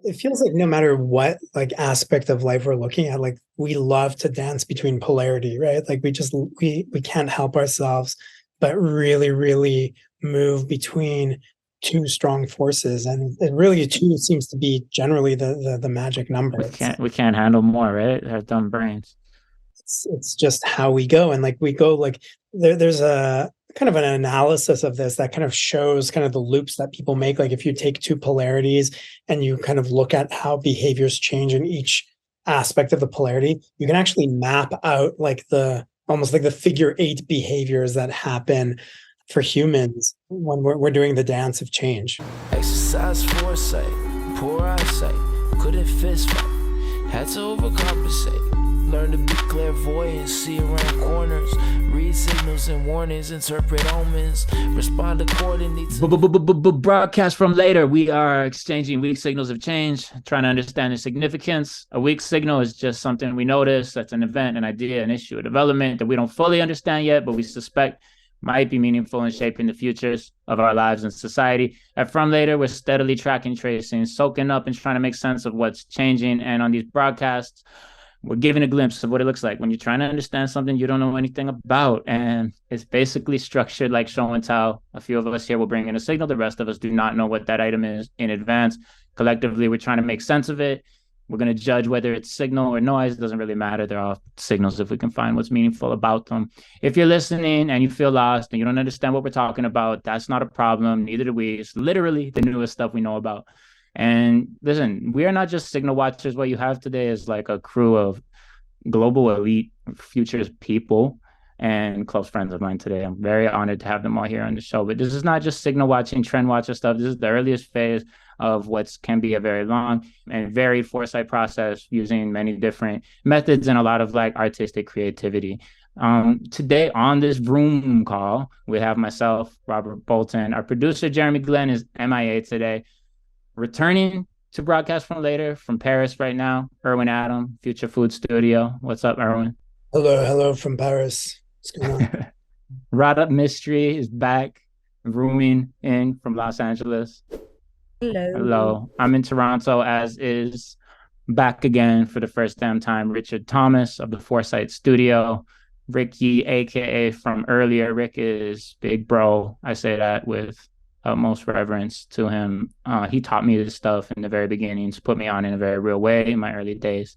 it feels like no matter what like aspect of life we're looking at, like we love to dance between polarity, right? Like we can't help ourselves but really, really move between two strong forces. And it really two seems to be generally the magic number. We can't handle more, right? Our dumb brains. It's just how we go. And like we go like there's a kind of an analysis of this that kind of shows kind of the loops that people make. Like if you take two polarities and you kind of look at how behaviors change in each aspect of the polarity, you can actually map out like the almost like the figure eight behaviors that happen for humans when we're doing the dance of change. Exercise foresight, poor eyesight, couldn't fist fight, had to overcompensate. Learn to be clairvoyant, see around corners, read signals and warnings, interpret omens, respond accordingly to... Broadcast from later. We are exchanging weak signals of change, trying to understand the significance. A weak signal is just something we notice. That's an event, an idea, an issue, a development that we don't fully understand yet, but we suspect might be meaningful in shaping the futures of our lives and society. At From Later, we're steadily tracking, tracing, soaking up, and trying to make sense of what's changing. And on these broadcasts, we're giving a glimpse of what it looks like when you're trying to understand something you don't know anything about. And it's basically structured like show and tell. A few of us here will bring in a signal. The rest of us do not know what that item is in advance. Collectively, we're trying to make sense of it. We're going to judge whether it's signal or noise. It doesn't really matter. They're all signals if we can find what's meaningful about them. If you're listening and you feel lost and you don't understand what we're talking about, that's not a problem. Neither do we. It's literally the newest stuff we know about. And listen, we are not just signal watchers. What you have today is like a crew of global elite futures people and close friends of mine today. I'm very honored to have them all here on the show. But this is not just signal watching, trend watcher stuff. This is the earliest phase of what can be a very long and varied foresight process using many different methods and a lot of like artistic creativity. Today on this Vroom call, we have myself, Robert Bolton. Our producer, Jeremy Glenn, is MIA today. Returning to broadcast from later from Paris right now, Irwin Adam, Future Food Studio. What's up, Irwin? Hello from Paris. What's going on? Radha Mistry is back, rooming in from Los Angeles. Hello. I'm in Toronto, as is back again for the first damn time, Richard Thomas of the Foresight Studio. Ricky, aka from earlier. Rick is big bro. I say that with utmost reverence to him. He taught me this stuff in the very beginnings, put me on in a very real way in my early days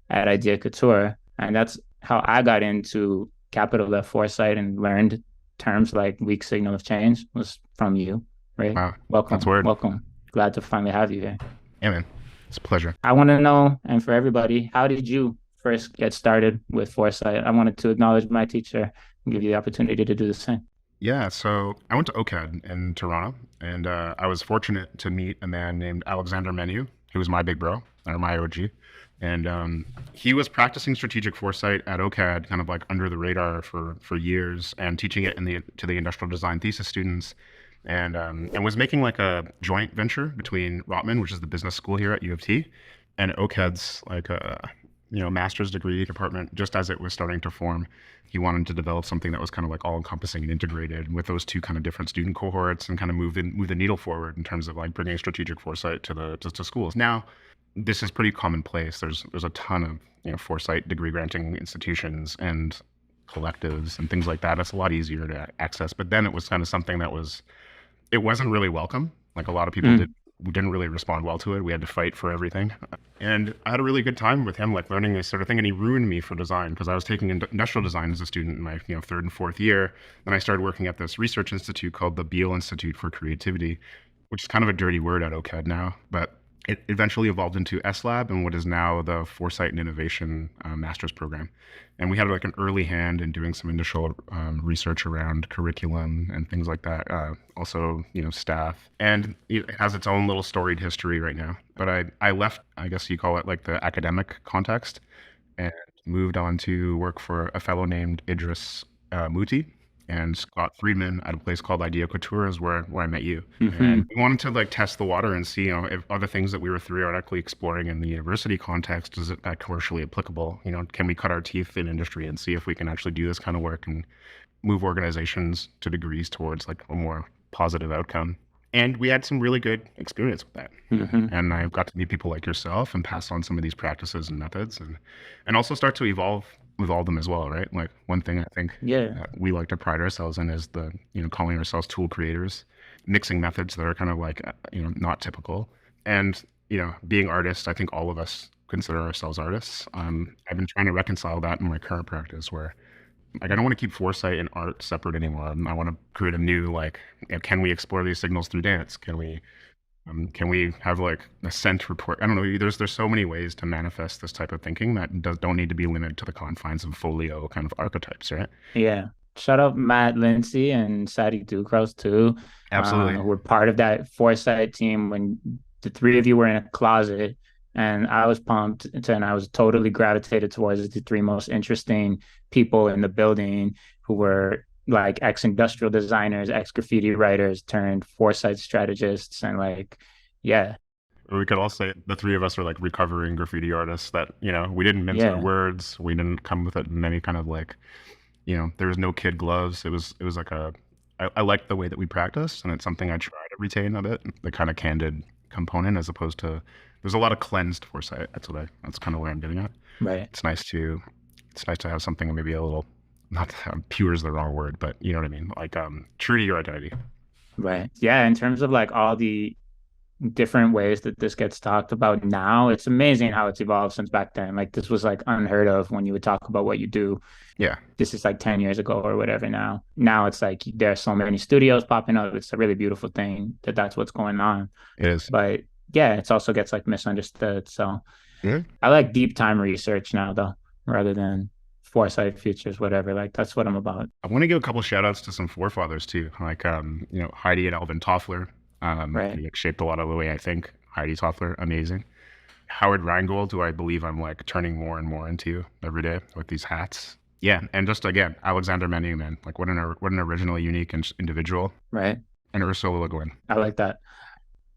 at Idea Couture. And that's how I got into capital F foresight and learned terms like weak signal of change was from you, right? Wow. Welcome. That's weird. Welcome. Glad to finally have you here. Yeah, man. It's a pleasure. I want to know, and for everybody, how did you first get started with foresight? I wanted to acknowledge my teacher and give you the opportunity to do the same. Yeah, so I went to OCAD in Toronto, and I was fortunate to meet a man named Alexander Menu, who was my big bro, or my OG. And he was practicing strategic foresight at OCAD, kind of like under the radar for years, and teaching it to the industrial design thesis students, and was making like a joint venture between Rotman, which is the business school here at U of T, and OCAD's like a master's degree department. Just as it was starting to form, he wanted to develop something that was kind of like all encompassing and integrated with those two kind of different student cohorts, and kind of move the needle forward in terms of like bringing strategic foresight to schools. Now, this is pretty commonplace. There's a ton of foresight degree granting institutions and collectives and things like that. It's a lot easier to access. But then it was kind of something that it wasn't really welcome. Like a lot of people didn't really respond well to it. We had to fight for everything. And I had a really good time with him, like learning this sort of thing. And he ruined me for design because I was taking industrial design as a student in my third and fourth year. Then I started working at this research institute called the Beale Institute for Creativity, which is kind of a dirty word at OCAD now, but it eventually evolved into SLab and what is now the Foresight and Innovation Master's Program. And we had like an early hand in doing some initial research around curriculum and things like that. Also, staff. And it has its own little storied history right now. But I left, I guess you call it like the academic context, and moved on to work for a fellow named Idris Muti and Scott Friedman at a place called Idea Couture is where I met you. Mm-hmm. And we wanted to like test the water and see, if other things that we were theoretically exploring in the university context, is it commercially applicable? Can we cut our teeth in industry and see if we can actually do this kind of work and move organizations to degrees towards like a more positive outcome? And we had some really good experience with that. Mm-hmm. And I've got to meet people like yourself and pass on some of these practices and methods, and also start to evolve with all of them as well, right? Like one thing I think that we like to pride ourselves in is the, calling ourselves tool creators, mixing methods that are kind of like, not typical. And, being artists, I think all of us consider ourselves artists. I've been trying to reconcile that in my current practice where like I don't want to keep foresight and art separate anymore. I want to create a new like, can we explore these signals through dance? Can we have like a scent report? I don't know. There's so many ways to manifest this type of thinking that don't need to be limited to the confines of folio kind of archetypes, right? Yeah. Shout out Matt Lindsay and Sadie Ducros too. Absolutely. We're part of that foresight team when the three of you were in a closet, and I was pumped and I was totally gravitated towards the three most interesting people in the building who were like ex-industrial designers, ex-graffiti writers turned foresight strategists. And like, yeah. Or we could all say the three of us are like recovering graffiti artists that, we didn't mince our words. We didn't come with it in any kind of like, there was no kid gloves. It was like I liked the way that we practiced, and it's something I try to retain a bit, the kind of candid component, as opposed to, there's a lot of cleansed foresight. That's kind of where I'm getting at. Right. It's nice to have something maybe a little, not pure is the wrong word, but you know what I mean? Like true to your identity. Right. Yeah. In terms of like all the different ways that this gets talked about now, it's amazing how it's evolved since back then. Like this was like unheard of when you would talk about what you do. Yeah. This is like 10 years ago or whatever now. Now it's like there's so many studios popping up. It's a really beautiful thing that's what's going on. It is. But yeah, it also gets like misunderstood. So I like deep time research now though, rather than foresight futures, whatever. Like that's what I'm about. I want to give a couple shout outs to some forefathers too. Like, Heidi and Alvin Toffler. Right. He shaped a lot of the way I think. Heidi Toffler, amazing. Howard Rheingold, who I believe I'm like turning more and more into every day with these hats. Yeah, and just again, Alexander Menu, man, like what an originally unique individual. Right. And Ursula Le Guin. I like that.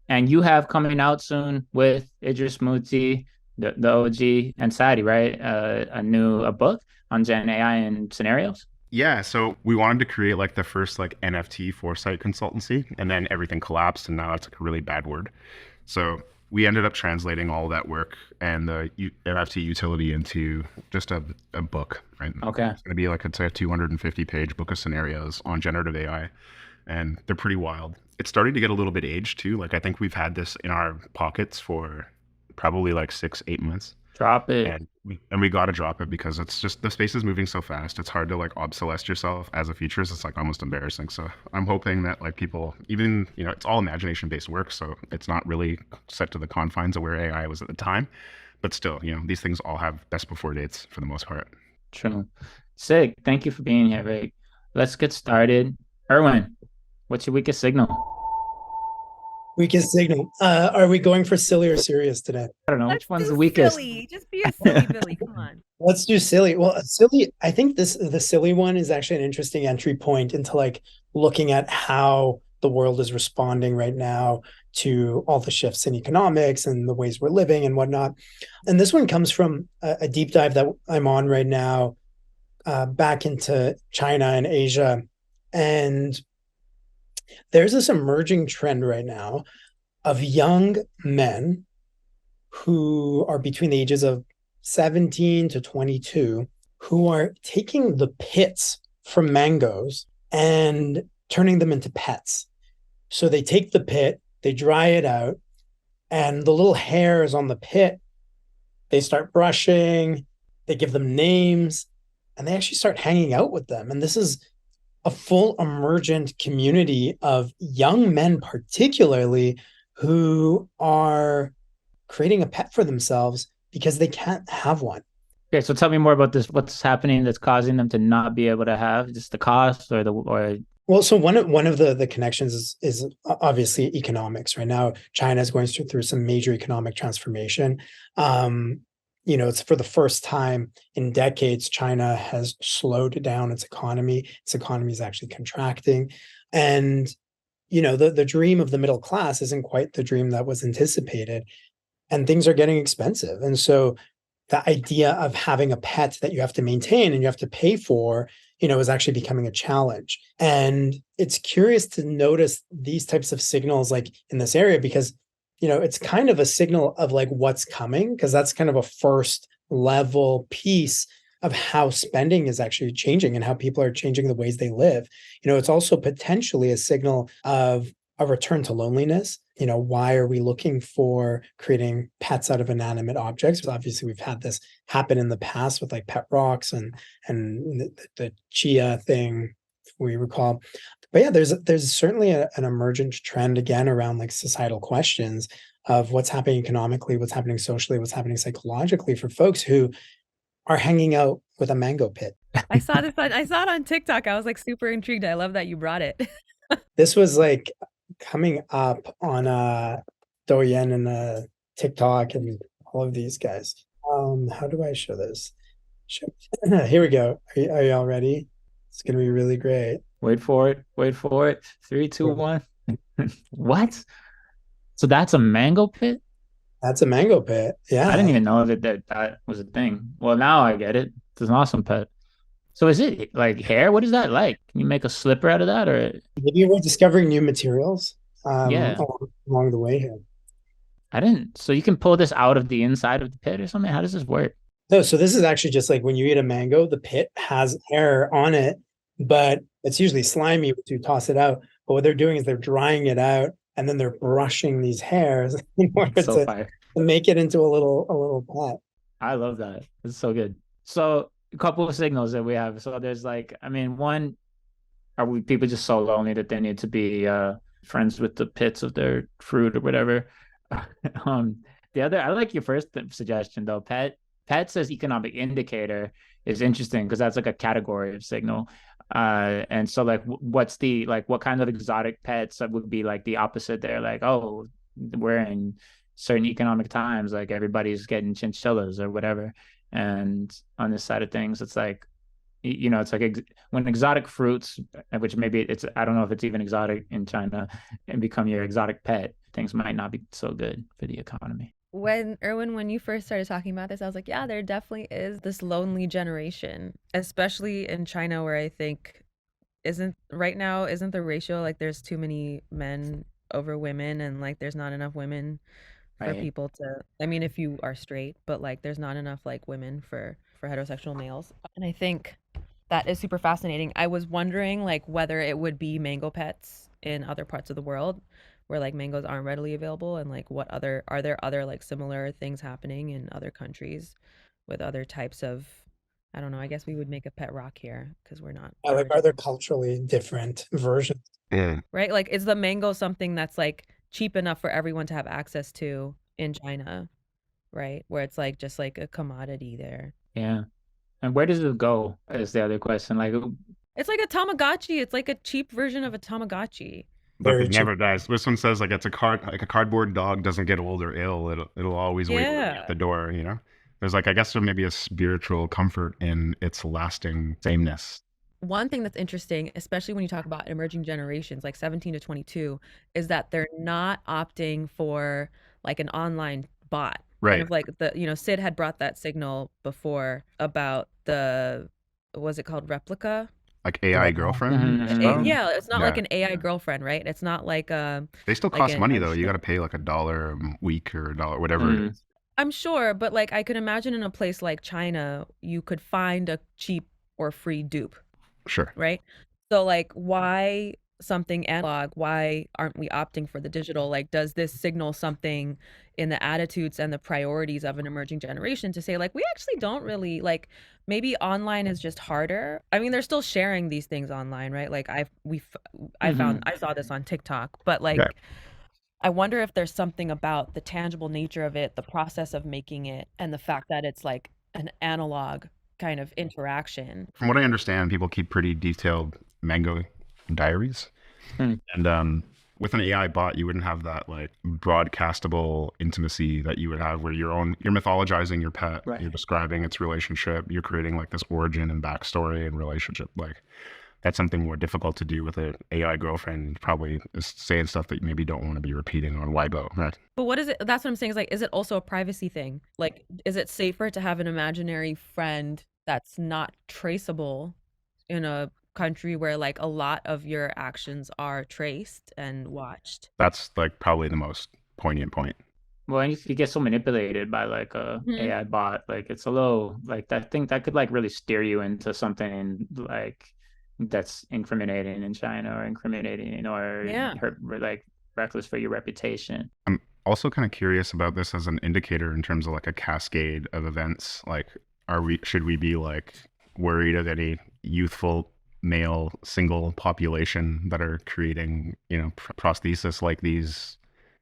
And you have coming out soon with Idris Muti, the OG, and Sadie, right? A book on Gen AI and scenarios. Yeah, so we wanted to create like the first like NFT foresight consultancy, and then everything collapsed, and now it's like a really bad word. So we ended up translating all that work and the NFT utility into just a book, right? Okay. It's going to be like, it's a 250-page book of scenarios on generative AI, and they're pretty wild. It's starting to get a little bit aged too. Like I think we've had this in our pockets for probably like 6-8 months. Drop it. And we got to drop it because it's just, the space is moving so fast. It's hard to like obsolesce yourself as a futurist. It's like almost embarrassing. So I'm hoping that like people, even, it's all imagination based work. So it's not really set to the confines of where AI was at the time, but still, these things all have best before dates for the most part. True. Sick. Thank you for being here, Rick. Let's get started. Irwin, what's your weakest signal? Weakest signal. Are we going for silly or serious today? I don't know. Which one's the weakest? Silly. Just be a silly Billy. Come on. Let's do silly. Well, silly. I think the silly one is actually an interesting entry point into like looking at how the world is responding right now to all the shifts in economics and the ways we're living and whatnot. And this one comes from a deep dive that I'm on right now, back into China and Asia. And there's this emerging trend right now of young men who are between the ages of 17 to 22 who are taking the pits from mangoes and turning them into pets. So they take the pit, they dry it out, and the little hairs on the pit, they start brushing, they give them names, and they actually start hanging out with them. And this is a full emergent community of young men, particularly, who are creating a pet for themselves because they can't have one. Okay, so tell me more about this. What's happening that's causing them to not be able to have? Just the cost or Well, so one of the connections is obviously economics. Right now, China is going through some major economic transformation. It's for the first time in decades, China has slowed down its economy. Its economy is actually contracting. And, the dream of the middle class isn't quite the dream that was anticipated. And things are getting expensive. And so the idea of having a pet that you have to maintain and you have to pay for is actually becoming a challenge. And it's curious to notice these types of signals like in this area, because it's kind of a signal of like what's coming, because that's kind of a first level piece of how spending is actually changing and how people are changing the ways they live. It's also potentially a signal of a return to loneliness. Why are we looking for creating pets out of inanimate objects? Because obviously we've had this happen in the past with like pet rocks and the chia thing, if we recall. But yeah, there's certainly an emergent trend again around like societal questions of what's happening economically, what's happening socially, what's happening psychologically for folks who are hanging out with a mango pit. I saw it on TikTok. I was like super intrigued. I love that you brought it. This was like coming up on Douyin and TikTok and all of these guys. How do I show this? Here we go. Are you all ready? It's gonna be really great. Wait for it. 3, 2, 1. What? So that's a mango pit? That's a mango pit. Yeah. I didn't even know that was a thing. Well, now I get it. It's an awesome pet. So is it like hair? What is that like? Can you make a slipper out of that, or maybe we're discovering new materials Yeah. along the way here? I didn't. So you can pull this out of the inside of the pit or something? How does this work? No, so this is actually just like when you eat a mango, the pit has hair on it, but it's usually slimy once you toss it out. But what they're doing is they're drying it out and then they're brushing these hairs in order So fire. to make it into a little pet. I love that. It's so good. So a couple of signals that we have. So there's like, I mean, one, are we people just so lonely that they need to be friends with the pits of their fruit or whatever? The other, I like your first suggestion though. Pet says economic indicator is interesting because that's like a category of signal. And so like, what's the, like, what kind of exotic pets that would be like the opposite there? Like, oh, we're in certain economic times, like everybody's getting chinchillas or whatever. And on this side of things, it's like, it's like when exotic fruits, which maybe I don't know if it's even exotic in China, and become your exotic pet, things might not be so good for the economy. Irwin, when you first started talking about this, I was like, yeah, there definitely is this lonely generation, especially in China, where I think isn't the ratio like there's too many men over women, and like there's not enough women for Right. people to, I mean, if you are straight, but like there's not enough like women for heterosexual males. And I think that is super fascinating. I was wondering like whether it would be mango pets in other parts of the world where like mangoes aren't readily available, and like are there other like similar things happening in other countries with other types of, I don't know, I guess we would make a pet rock here because we're not Like, are there culturally different versions? Yeah. right? Like, is the mango something that's like cheap enough for everyone to have access to in China, right? Where it's like just like a commodity there. Yeah. And where does it go is the other question. Like, It's like a Tamagotchi. It's like a cheap version of a Tamagotchi. But Very it never dies. This one says like it's like a cardboard dog doesn't get old or ill. It'll always wait for you Yeah. at the door. There's like, I guess there may be a spiritual comfort in its lasting sameness. One thing that's interesting, especially when you talk about emerging generations, like 17 to 22, is that they're not opting for like an online bot. Kind Right. of like Sid had brought that signal before about was it called Replica? Like AI girlfriend. Mhm. stuff. Yeah, it's not like Yeah. an AI girlfriend, right? It's not like They still like cost an money though. You got to pay like $1 a week or $1, whatever it Mhm. is. I'm sure, but like I could imagine in a place like China, you could find a cheap or free dupe, Sure. right? So like why something analog? Why aren't we opting for the digital? Like does this signal something in the attitudes and the priorities of an emerging generation to say like we actually don't really like, maybe online is just harder. I mean, they're still sharing these things online, right? Like I saw this on TikTok, but like Yeah. I wonder if there's something about the tangible nature of it, the process of making it, and the fact that it's like an analog kind of interaction. From what I understand, people keep pretty detailed mango diaries. Hmm. And with an AI bot, you wouldn't have that like broadcastable intimacy that you would have where you're mythologizing your pet, Right. you're describing its relationship, you're creating like this origin and backstory and relationship. Like that's something more difficult to do with an AI girlfriend. Probably is saying stuff that you maybe don't want to be repeating on Weibo, right? But what is it? That's what I'm saying is like, is it also a privacy thing? Like, is it safer to have an imaginary friend that's not traceable in a country where like a lot of your actions are traced and watched. That's like probably the most poignant point. Well, and if you get so manipulated by like a AI bot, like it's a little like that thing that could like really steer you into something like that's incriminating in China or incriminating or like reckless for your reputation. I'm also kind of curious about this as an indicator in terms of like a cascade of events. Like, should we be like worried of any youthful male single population that are creating, prosthesis like these?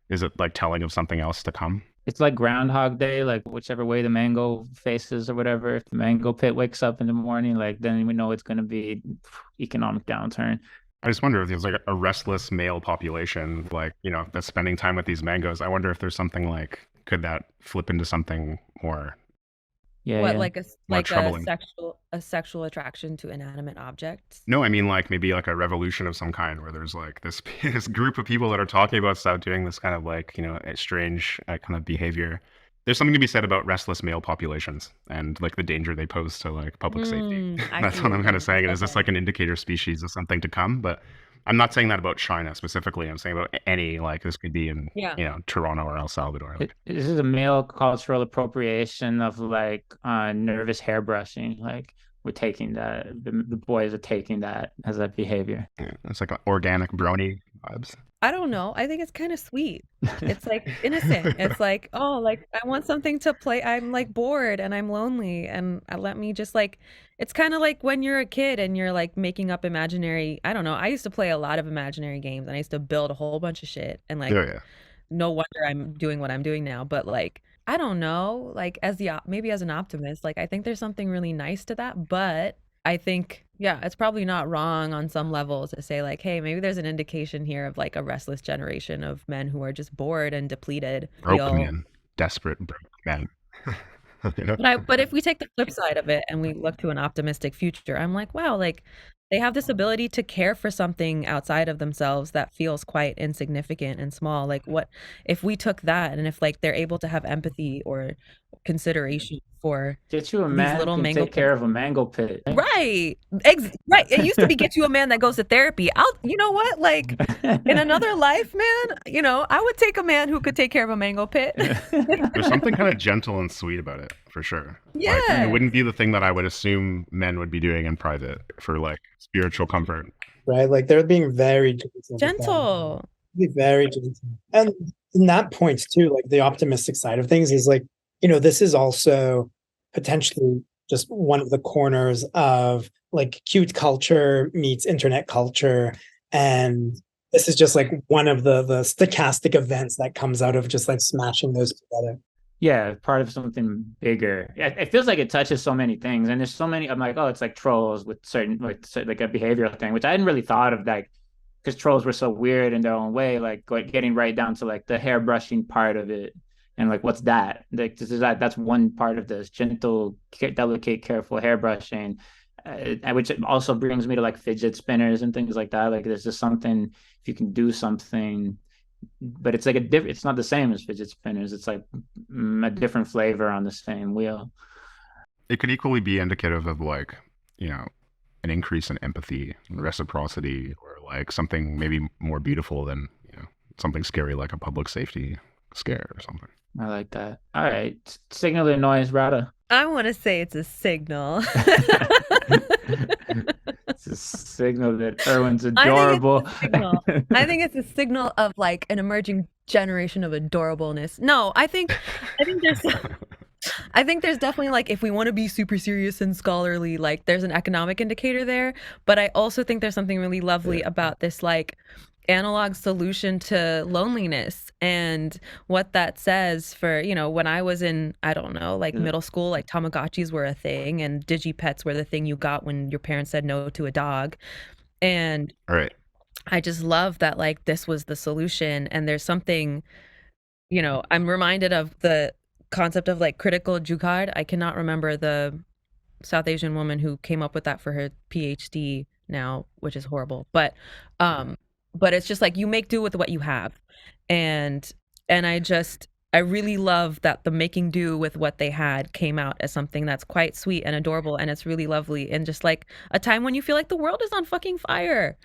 Is it like telling of something else to come? It's like Groundhog Day, like whichever way the mango faces or whatever. If the mango pit wakes up in the morning, like then we know it's going to be economic downturn. I just wonder if there's like a restless male population, like, that's spending time with these mangoes. I wonder if there's something like, could that flip into something more? Yeah. What, yeah. like a sexual attraction to inanimate objects? No, I mean like maybe like a revolution of some kind where there's like this this group of people that are talking about stuff, doing this kind of like, strange kind of behavior. There's something to be said about restless male populations and like the danger they pose to like public safety. That's what I'm kind of saying. Is this like an indicator species of something to come? But I'm not saying that about China specifically. I'm saying about any, like this could be in, Toronto or El Salvador. Like. This is a male cultural appropriation of like nervous hairbrushing. Like we're taking that, the boys are taking that as a behavior. Yeah, it's like organic brony vibes. I don't know. I think it's kind of sweet. It's like innocent. It's like, oh, like I want something to play. I'm like bored and I'm lonely and let me just like, it's kind of like when you're a kid and you're like making up imaginary, I don't know. I used to play a lot of imaginary games and I used to build a whole bunch of shit and like, no wonder I'm doing what I'm doing now. But like, I don't know, like maybe as an optimist, like I think there's something really nice to that, but I think, it's probably not wrong on some level to say like, hey, maybe there's an indication here of like a restless generation of men who are just bored and depleted. Broken men, desperate broke men. But if we take the flip side of it and we look to an optimistic future, I'm like, wow, like they have this ability to care for something outside of themselves that feels quite insignificant and small. Like what if we took that and if like they're able to have empathy or consideration for get you a man little can mango take care of a mango pit. Right. Right. It used to be get you a man that goes to therapy. You know what? Like in another life, man, I would take a man who could take care of a mango pit. There's something kind of gentle and sweet about it, for sure. Yeah. Like, it wouldn't be the thing that I would assume men would be doing in private for like spiritual comfort. Right. Like they're being very gentle. Very gentle. And in that points too, like the optimistic side of things is like, this is also potentially just one of the corners of like cute culture meets internet culture. And this is just like one of the stochastic events that comes out of just like smashing those together. Yeah, part of something bigger. It feels like it touches so many things. And there's so many, I'm like, oh, it's like trolls with certain, like a behavioral thing, which I hadn't really thought of that because trolls were so weird in their own way, like getting right down to like the hairbrushing part of it. And like, what's that? Like, that's one part of this gentle, delicate, careful hairbrushing, which also brings me to like fidget spinners and things like that. Like, there's just something, if you can do something, but it's like it's not the same as fidget spinners. It's like a different flavor on the same wheel. It could equally be indicative of like, an increase in empathy and reciprocity, or like something maybe more beautiful than, something scary like a public safety scare or something. I like that. All right. Signal the noise, Radha. I want to say it's a signal. It's a signal that Irwin's adorable. I think it's a signal of like an emerging generation of adorableness. No, I think there's definitely like, if we want to be super serious and scholarly, like there's an economic indicator there. But I also think there's something really lovely about this like analog solution to loneliness and what that says for, when I was in, I don't know, like middle school, like Tamagotchis were a thing and digipets were the thing you got when your parents said no to a dog. And I just love that like this was the solution. And there's something, I'm reminded of the concept of like critical jugaad. I cannot remember the South Asian woman who came up with that for her PhD now, which is horrible. But it's just like you make do with what you have. And I just, I really love that the making do with what they had came out as something that's quite sweet and adorable, and it's really lovely, and just like a time when you feel like the world is on fucking fire.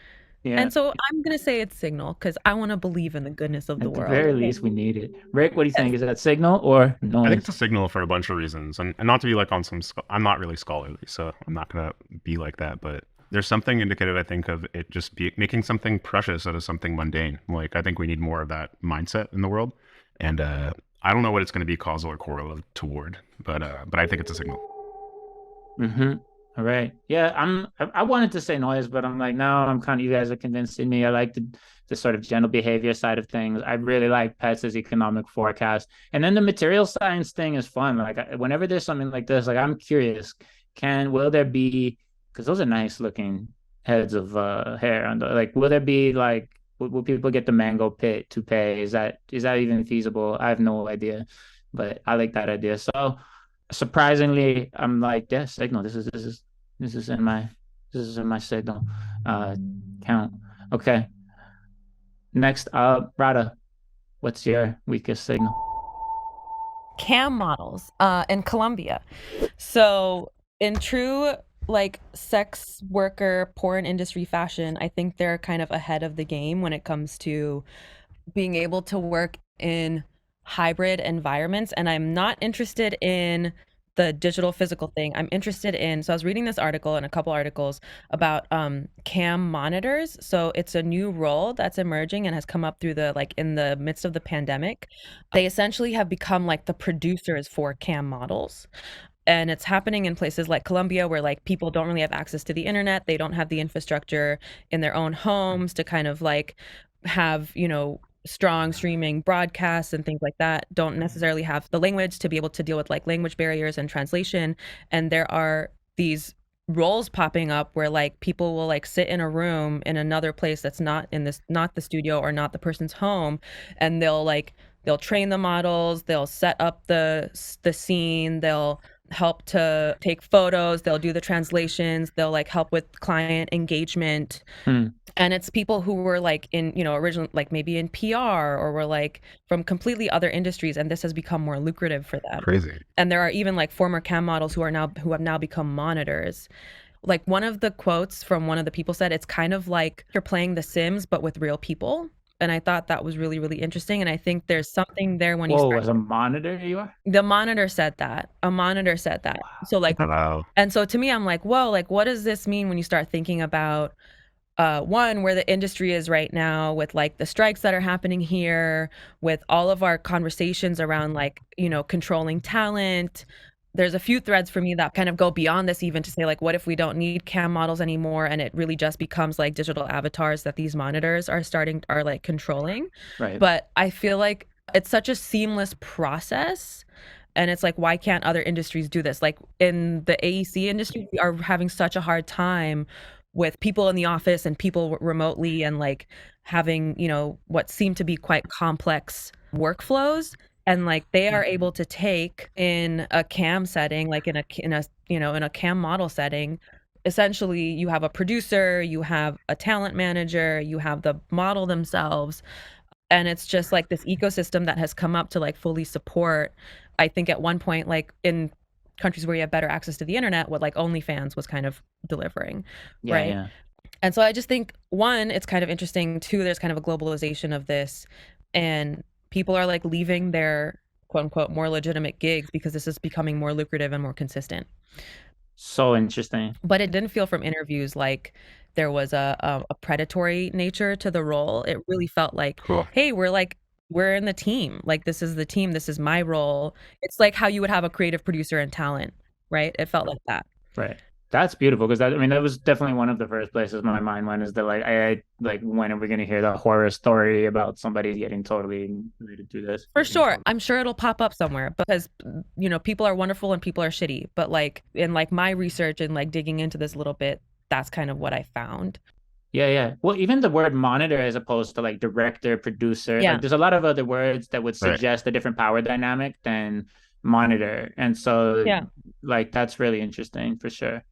Yeah. And so I'm gonna say it's Signal because I want to believe in the goodness of the At the world. very least, we need it. Rick, what do you think? Is that Signal or noise? I think it's a signal for a bunch of reasons, and not to be like on some. I'm not really scholarly, so I'm not gonna be like that. But there's something indicative, I think, of it just making something precious out of something mundane. Like I think we need more of that mindset in the world, and I don't know what it's going to be causal or correlative toward, but I think it's a signal. Mm-hmm. All right. Yeah, I wanted to say noise, but I'm like, no, I'm kind of, you guys are convincing me. I like the sort of general behavior side of things. I really like pets as economic forecast. And then the material science thing is fun. Like whenever there's something like this, like I'm curious, will there be, because those are nice looking heads of hair on the, like, will there be like, will people get the mango pit toupee? Is that even feasible? I have no idea, but I like that idea. So surprisingly, I'm like, yeah, Signal. This is in my Signal count. Okay. Next up, Radha, what's your weakest signal? Cam models in Colombia. So in true like sex worker porn industry fashion, I think they're kind of ahead of the game when it comes to being able to work in hybrid environments. And I'm not interested in the digital physical thing. I'm interested in, so I was reading this article and a couple articles about cam monitors. So it's a new role that's emerging and has come up through the, like in the midst of the pandemic. They essentially have become like the producers for cam models. And it's happening in places like Colombia where like people don't really have access to the internet. They don't have the infrastructure in their own homes to kind of like have, you know, strong streaming broadcasts and things like that, don't necessarily have the language to be able to deal with like language barriers and translation. And there are these roles popping up where like people will like sit in a room in another place that's not the studio or not the person's home, and they'll train the models, they'll set up the scene, they'll help to take photos, they'll do the translations, they'll like help with client engagement. And it's people who were like in, you know, original, like maybe in PR or were like from completely other industries, and this has become more lucrative for them. Crazy. And there are even like former cam models who have now become monitors. Like one of the quotes from one of the people said, it's kind of like you're playing The Sims, but with real people. And I thought that was really, really interesting. And I think there's something there when you start. As a monitor you are? The monitor said that. A monitor said that. Wow. So like, wow. And so to me, I'm like, whoa, like what does this mean when you start thinking about one, where the industry is right now with like the strikes that are happening here, with all of our conversations around like, you know, controlling talent. There's a few threads for me that kind of go beyond this, even to say like, what if we don't need cam models anymore and it really just becomes like digital avatars that these monitors are like controlling. Right. But I feel like it's such a seamless process. And it's like, why can't other industries do this? Like in the AEC industry, we are having such a hard time with people in the office and people remotely and like having, you know, what seem to be quite complex workflows. And like they are able to take in a cam setting, like in a cam model setting, essentially you have a producer, you have a talent manager, you have the model themselves. And it's just like this ecosystem that has come up to like fully support. I think at one point, like in countries where you have better access to the internet, what like OnlyFans was kind of delivering, right? Yeah. And so I just think, one, it's kind of interesting. Two, there's kind of a globalization of this, and people are like leaving their quote unquote more legitimate gigs because this is becoming more lucrative and more consistent. So interesting. But it didn't feel from interviews like there was a predatory nature to the role. It really felt like, cool. Hey, we're in the team. Like, this is the team. This is my role. It's like how you would have a creative producer and talent, right? It felt like that. Right. That's beautiful, because that was definitely one of the first places my mind went, is that like, I like, when are we going to hear the horror story about somebody getting totally related to this? For sure. I'm sure it'll pop up somewhere because, you know, people are wonderful and people are shitty. But like in like my research and like digging into this a little bit, that's kind of what I found. Yeah. Well, even the word monitor as opposed to like director, producer, like there's a lot of other words that would suggest a different power dynamic than monitor. And so like, that's really interesting for sure,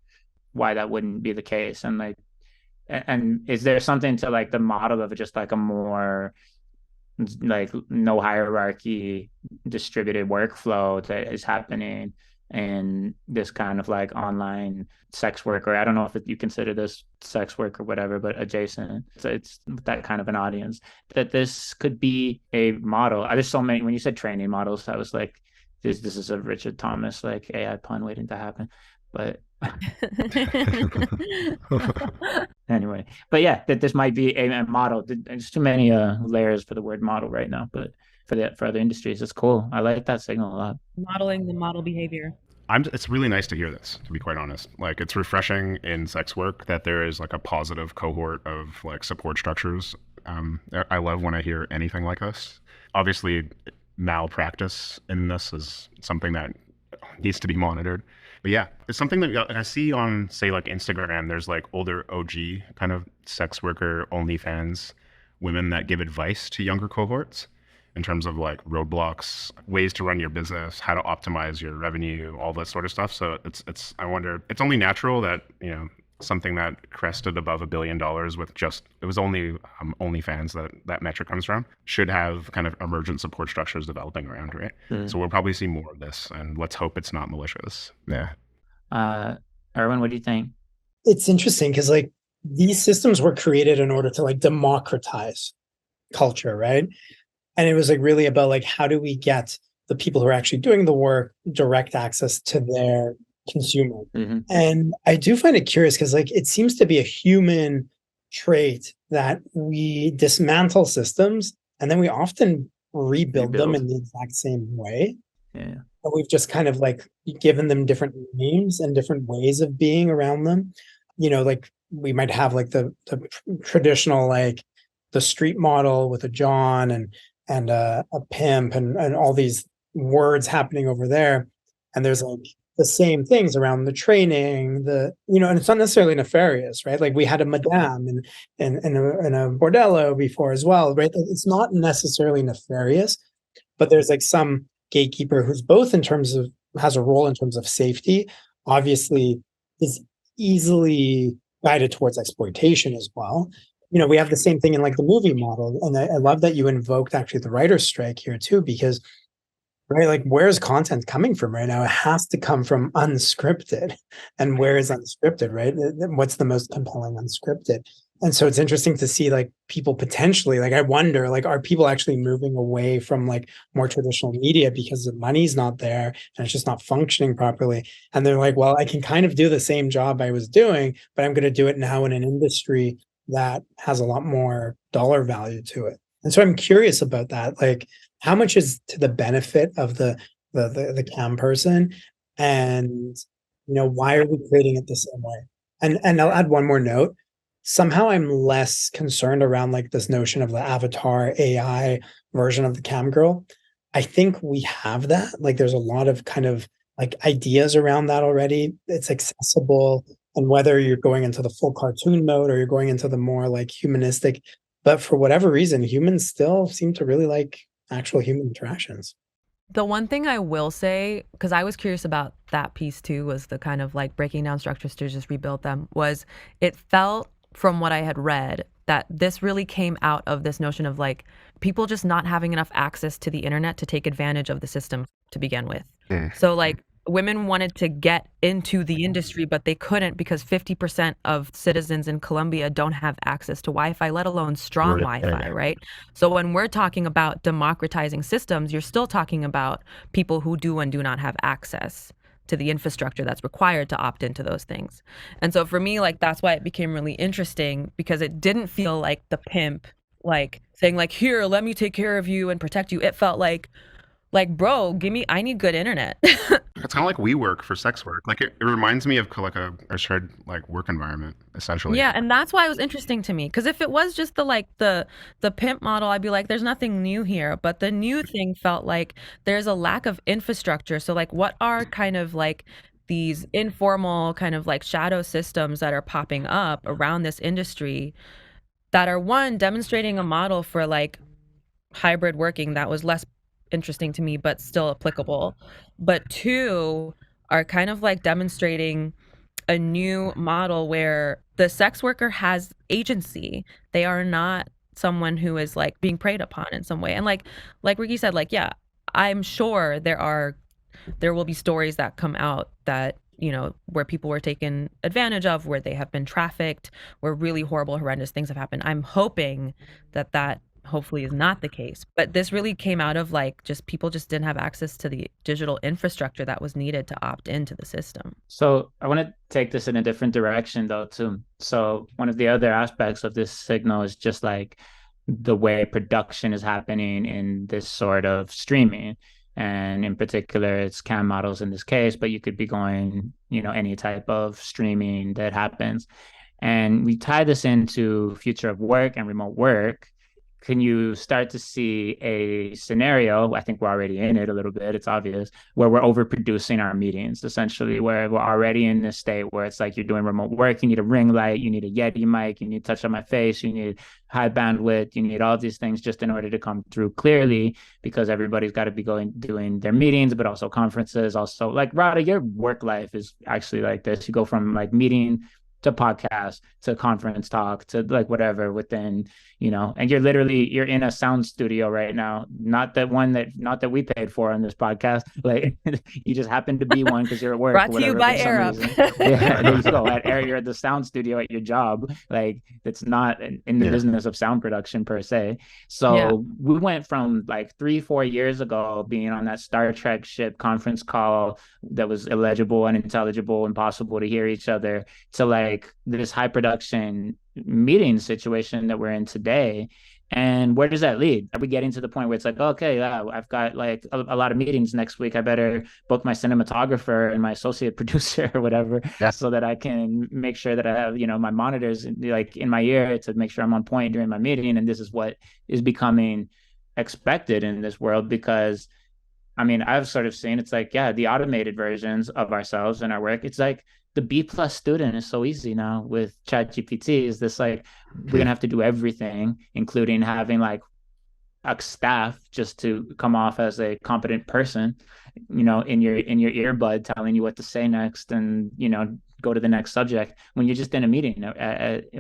why that wouldn't be the case. And like, and is there something to like the model of just like a more like no hierarchy, distributed workflow that is happening in this kind of like online sex work, or I don't know if you consider this sex work or whatever, but adjacent. So it's that kind of an audience that this could be a model. There's so many. When you said training models, I was like, this is a Richard Thomas like AI pun waiting to happen. But anyway, but yeah, that this might be a model. There's too many layers for the word model right now, but for other industries, it's cool. I like that signal a lot. Modeling the model behavior. It's really nice to hear this, to be quite honest. Like, it's refreshing in sex work that there is like a positive cohort of like support structures. I love when I hear anything like this. Obviously, malpractice in this is something that needs to be monitored. But yeah, it's something that I see on, say, like Instagram. There's like older OG kind of sex worker OnlyFans women that give advice to younger cohorts in terms of like roadblocks, ways to run your business, how to optimize your revenue, all that sort of stuff. So it's I wonder, it's only natural that, you know, something that crested above $1 billion with just, it was only OnlyFans that metric comes from, should have kind of emergent support structures developing around, right? So we'll probably see more of this, and let's hope it's not malicious. Yeah. Irwin, what do you think? It's interesting because like these systems were created in order to like democratize culture, right? And it was like really about like, how do we get the people who are actually doing the work direct access to their consumer? And I do find it curious because like it seems to be a human trait that we dismantle systems and then we often rebuild them in the exact same way. Yeah. But we've just kind of like given them different names and different ways of being around them. You know, like we might have like the traditional, like the street model with a John and a pimp and all these words happening over there. And there's like the same things around the training, you know, and it's not necessarily nefarious, right? Like we had a madame and a bordello before as well, right? It's not necessarily nefarious, but there's like some gatekeeper who's both in terms of, has a role in terms of safety, obviously is easily guided towards exploitation as well. You know, we have the same thing in like the movie model. And I love that you invoked actually the writer's strike here too, because right, like where's content coming from right now? It has to come from unscripted. And where is unscripted, right? What's the most compelling unscripted? And so it's interesting to see like people potentially, like I wonder, like are people actually moving away from like more traditional media because the money's not there and it's just not functioning properly? And they're like, well, I can kind of do the same job I was doing, but I'm going to do it now in an industry that has a lot more dollar value to it. And so I'm curious about that. Like, how much is to the benefit of the cam person, and you know, why are we creating it the same way? And I'll add one more note. Somehow I'm less concerned around like this notion of the avatar AI version of the cam girl. I think we have that. Like, there's a lot of kind of like ideas around that already. It's accessible, and whether you're going into the full cartoon mode or you're going into the more like humanistic, but for whatever reason, humans still seem to really like actual human interactions. The one thing I will say, because I was curious about that piece too, was the kind of like breaking down structures to just rebuild them, was it felt from what I had read that this really came out of this notion of like people just not having enough access to the internet to take advantage of the system to begin with. So like women wanted to get into the industry, but they couldn't because 50% of citizens in Colombia don't have access to Wi-Fi, let alone strong Wi-Fi, right? So when we're talking about democratizing systems, you're still talking about people who do and do not have access to the infrastructure that's required to opt into those things. And so for me, like, that's why it became really interesting, because it didn't feel like the pimp, like saying like, here, let me take care of you and protect you. It felt like, bro, I need good internet. It's kind of like WeWork for sex work. Like it reminds me of like a shared like work environment, essentially. Yeah, and that's why it was interesting to me, because if it was just the pimp model, I'd be like, there's nothing new here. But the new thing felt like there's a lack of infrastructure. So like, what are kind of like these informal kind of like shadow systems that are popping up around this industry that are, one, demonstrating a model for like hybrid working that was less interesting to me but still applicable, but two, are kind of like demonstrating a new model where the sex worker has agency. They are not someone who is like being preyed upon in some way. And like Ricky said, like, yeah, I'm sure there will be stories that come out that, you know, where people were taken advantage of, where they have been trafficked, where really horrible, horrendous things have happened. I'm hoping that hopefully is not the case. But this really came out of like just people just didn't have access to the digital infrastructure that was needed to opt into the system. So I want to take this in a different direction though too. So one of the other aspects of this signal is just like the way production is happening in this sort of streaming. And in particular, it's cam models in this case, but you could be going, you know, any type of streaming that happens. And we tie this into future of work and remote work. Can you start to see a scenario? I think we're already in it a little bit. It's obvious where we're overproducing our meetings, essentially, where we're already in this state where it's like you're doing remote work. You need a ring light, you need a Yeti mic, you need touch on my face, you need high bandwidth, you need all these things just in order to come through clearly, because everybody's got to be doing their meetings, but also conferences. Also, like Radha, your work life is actually like this. You go from like meeting to podcast to conference talk to like whatever within, you know, and you're in a sound studio right now, not that we paid for on this podcast, like you just happen to be one because you're at work. Brought to you by Air. Yeah, there you go. At Air, you're at the sound studio at your job. Like it's not in the business of sound production per se. So we went from like 3-4 years ago being on that Star Trek ship conference call that was illegible, unintelligible, impossible to hear each other, to like this high production meeting situation that we're in today. And where does that lead? Are we getting to the point where it's like, okay, I've got like a lot of meetings next week, I better book my cinematographer and my associate producer or whatever, so that I can make sure that I have, you know, my monitors like in my ear to make sure I'm on point during my meeting. And this is what is becoming expected in this world, because I mean, I've sort of seen it's like, the automated versions of ourselves and our work. It's like the B+ student is so easy now with ChatGPT. Is this like we're gonna have to do everything, including having like a staff just to come off as a competent person, you know, in your earbud telling you what to say next, and you know, go to the next subject when you're just in a meeting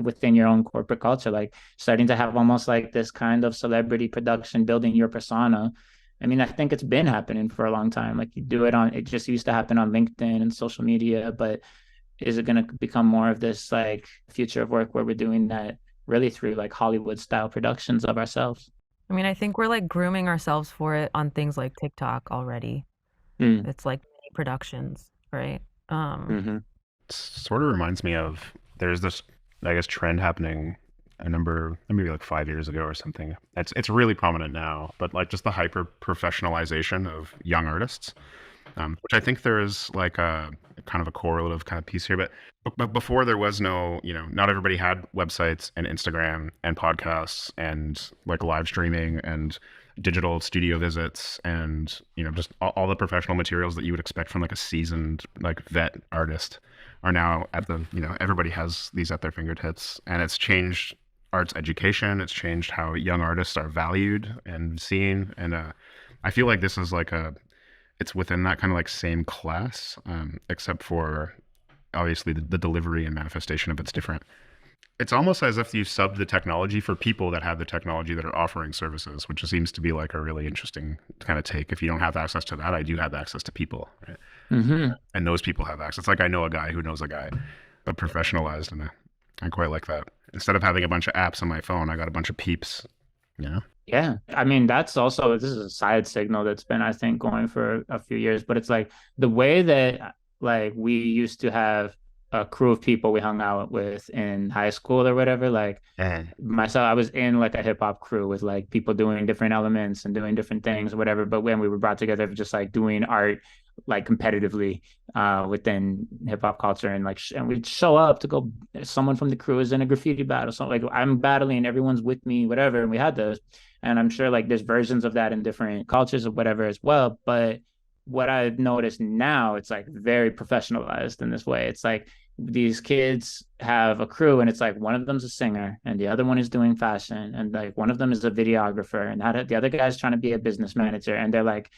within your own corporate culture, like starting to have almost like this kind of celebrity production, building your persona. I mean, I think it's been happening for a long time. Like you do it just used to happen on LinkedIn and social media, but is it going to become more of this like future of work where we're doing that really through like Hollywood style productions of ourselves? I mean, I think we're like grooming ourselves for it on things like TikTok already. It's like productions, right? Sort of reminds me of, there's this, I guess, trend happening maybe like 5 years ago or something. It's really prominent now, but like just the hyper professionalization of young artists, which I think there is like a kind of a correlative kind of piece here. But before there was no, you know, not everybody had websites and Instagram and podcasts and like live streaming and digital studio visits and, you know, just all the professional materials that you would expect from like a seasoned like vet artist are now at the, you know, everybody has these at their fingertips, and it's changed arts education. It's changed how young artists are valued and seen. And I feel like this is like it's within that kind of like same class, except for obviously the delivery and manifestation of it's different. It's almost as if you sub the technology for people that have the technology that are offering services, which seems to be like a really interesting kind of take. If you don't have access to that, I do have access to people, right? And those people have access. It's like I know a guy who knows a guy, but professionalized, and I quite like that. Instead of having a bunch of apps on my phone, I got a bunch of peeps, you know? Yeah. I mean, this is a side signal that's been, I think, going for a few years, but it's like the way that like we used to have a crew of people we hung out with in high school or whatever. Like myself, I was in like a hip hop crew with like people doing different elements and doing different things or whatever. But when we were brought together for just like doing art, like competitively within hip hop culture, and like and we'd show up to go, someone from the crew is in a graffiti battle, so like I'm battling, everyone's with me, whatever, and we had those. And I'm sure like there's versions of that in different cultures or whatever as well. But what I've noticed now, it's like very professionalized in this way. It's like these kids have a crew, and it's like one of them's a singer and the other one is doing fashion, and like one of them is a videographer, and the other guy's trying to be a business manager, and they're like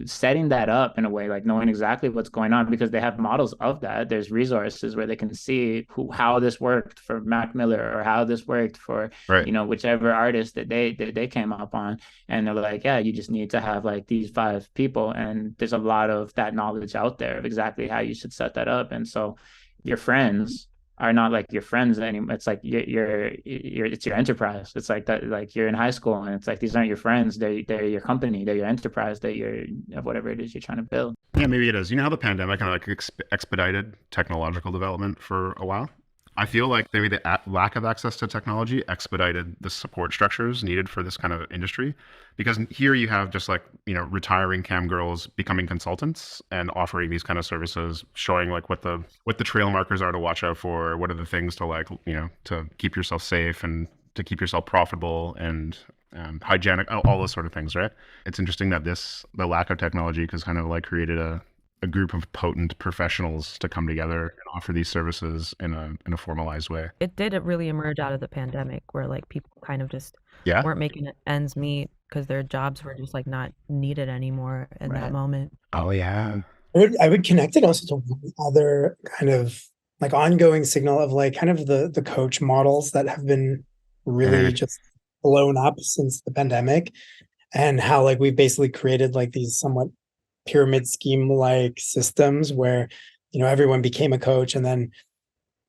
setting that up in a way, like knowing exactly what's going on, because they have models of that. There's resources where they can see how this worked for Mac Miller, or how this worked for, Right. whichever artist that they came up on. And they're like, yeah, you just need to have like these 5 people. And there's a lot of that knowledge out there of exactly how you should set that up. And so your friends are not like your friends anymore. It's like it's your enterprise. It's like that, like you're in high school, and it's like these aren't your friends. They're your company. They're your enterprise. Of whatever it is you're trying to build. Yeah, maybe it is. You know how the pandemic kind of like expedited technological development for a while? I feel like maybe the lack of access to technology expedited the support structures needed for this kind of industry. Because here you have just like, retiring cam girls becoming consultants and offering these kind of services, showing like what the trail markers are to watch out for, what are the things to like, to keep yourself safe and to keep yourself profitable and hygienic, all those sort of things, right? It's interesting that the lack of technology has kind of like created a group of potent professionals to come together and offer these services in a formalized way. It did really emerge out of the pandemic, where like people kind of just Yeah. weren't making ends meet because their jobs were just like not needed anymore in that moment. Oh yeah. I would connect it also to one other kind of like ongoing signal of like kind of the coach models that have been really just blown up since the pandemic, and how like we basically created like these somewhat pyramid scheme like systems where everyone became a coach, and then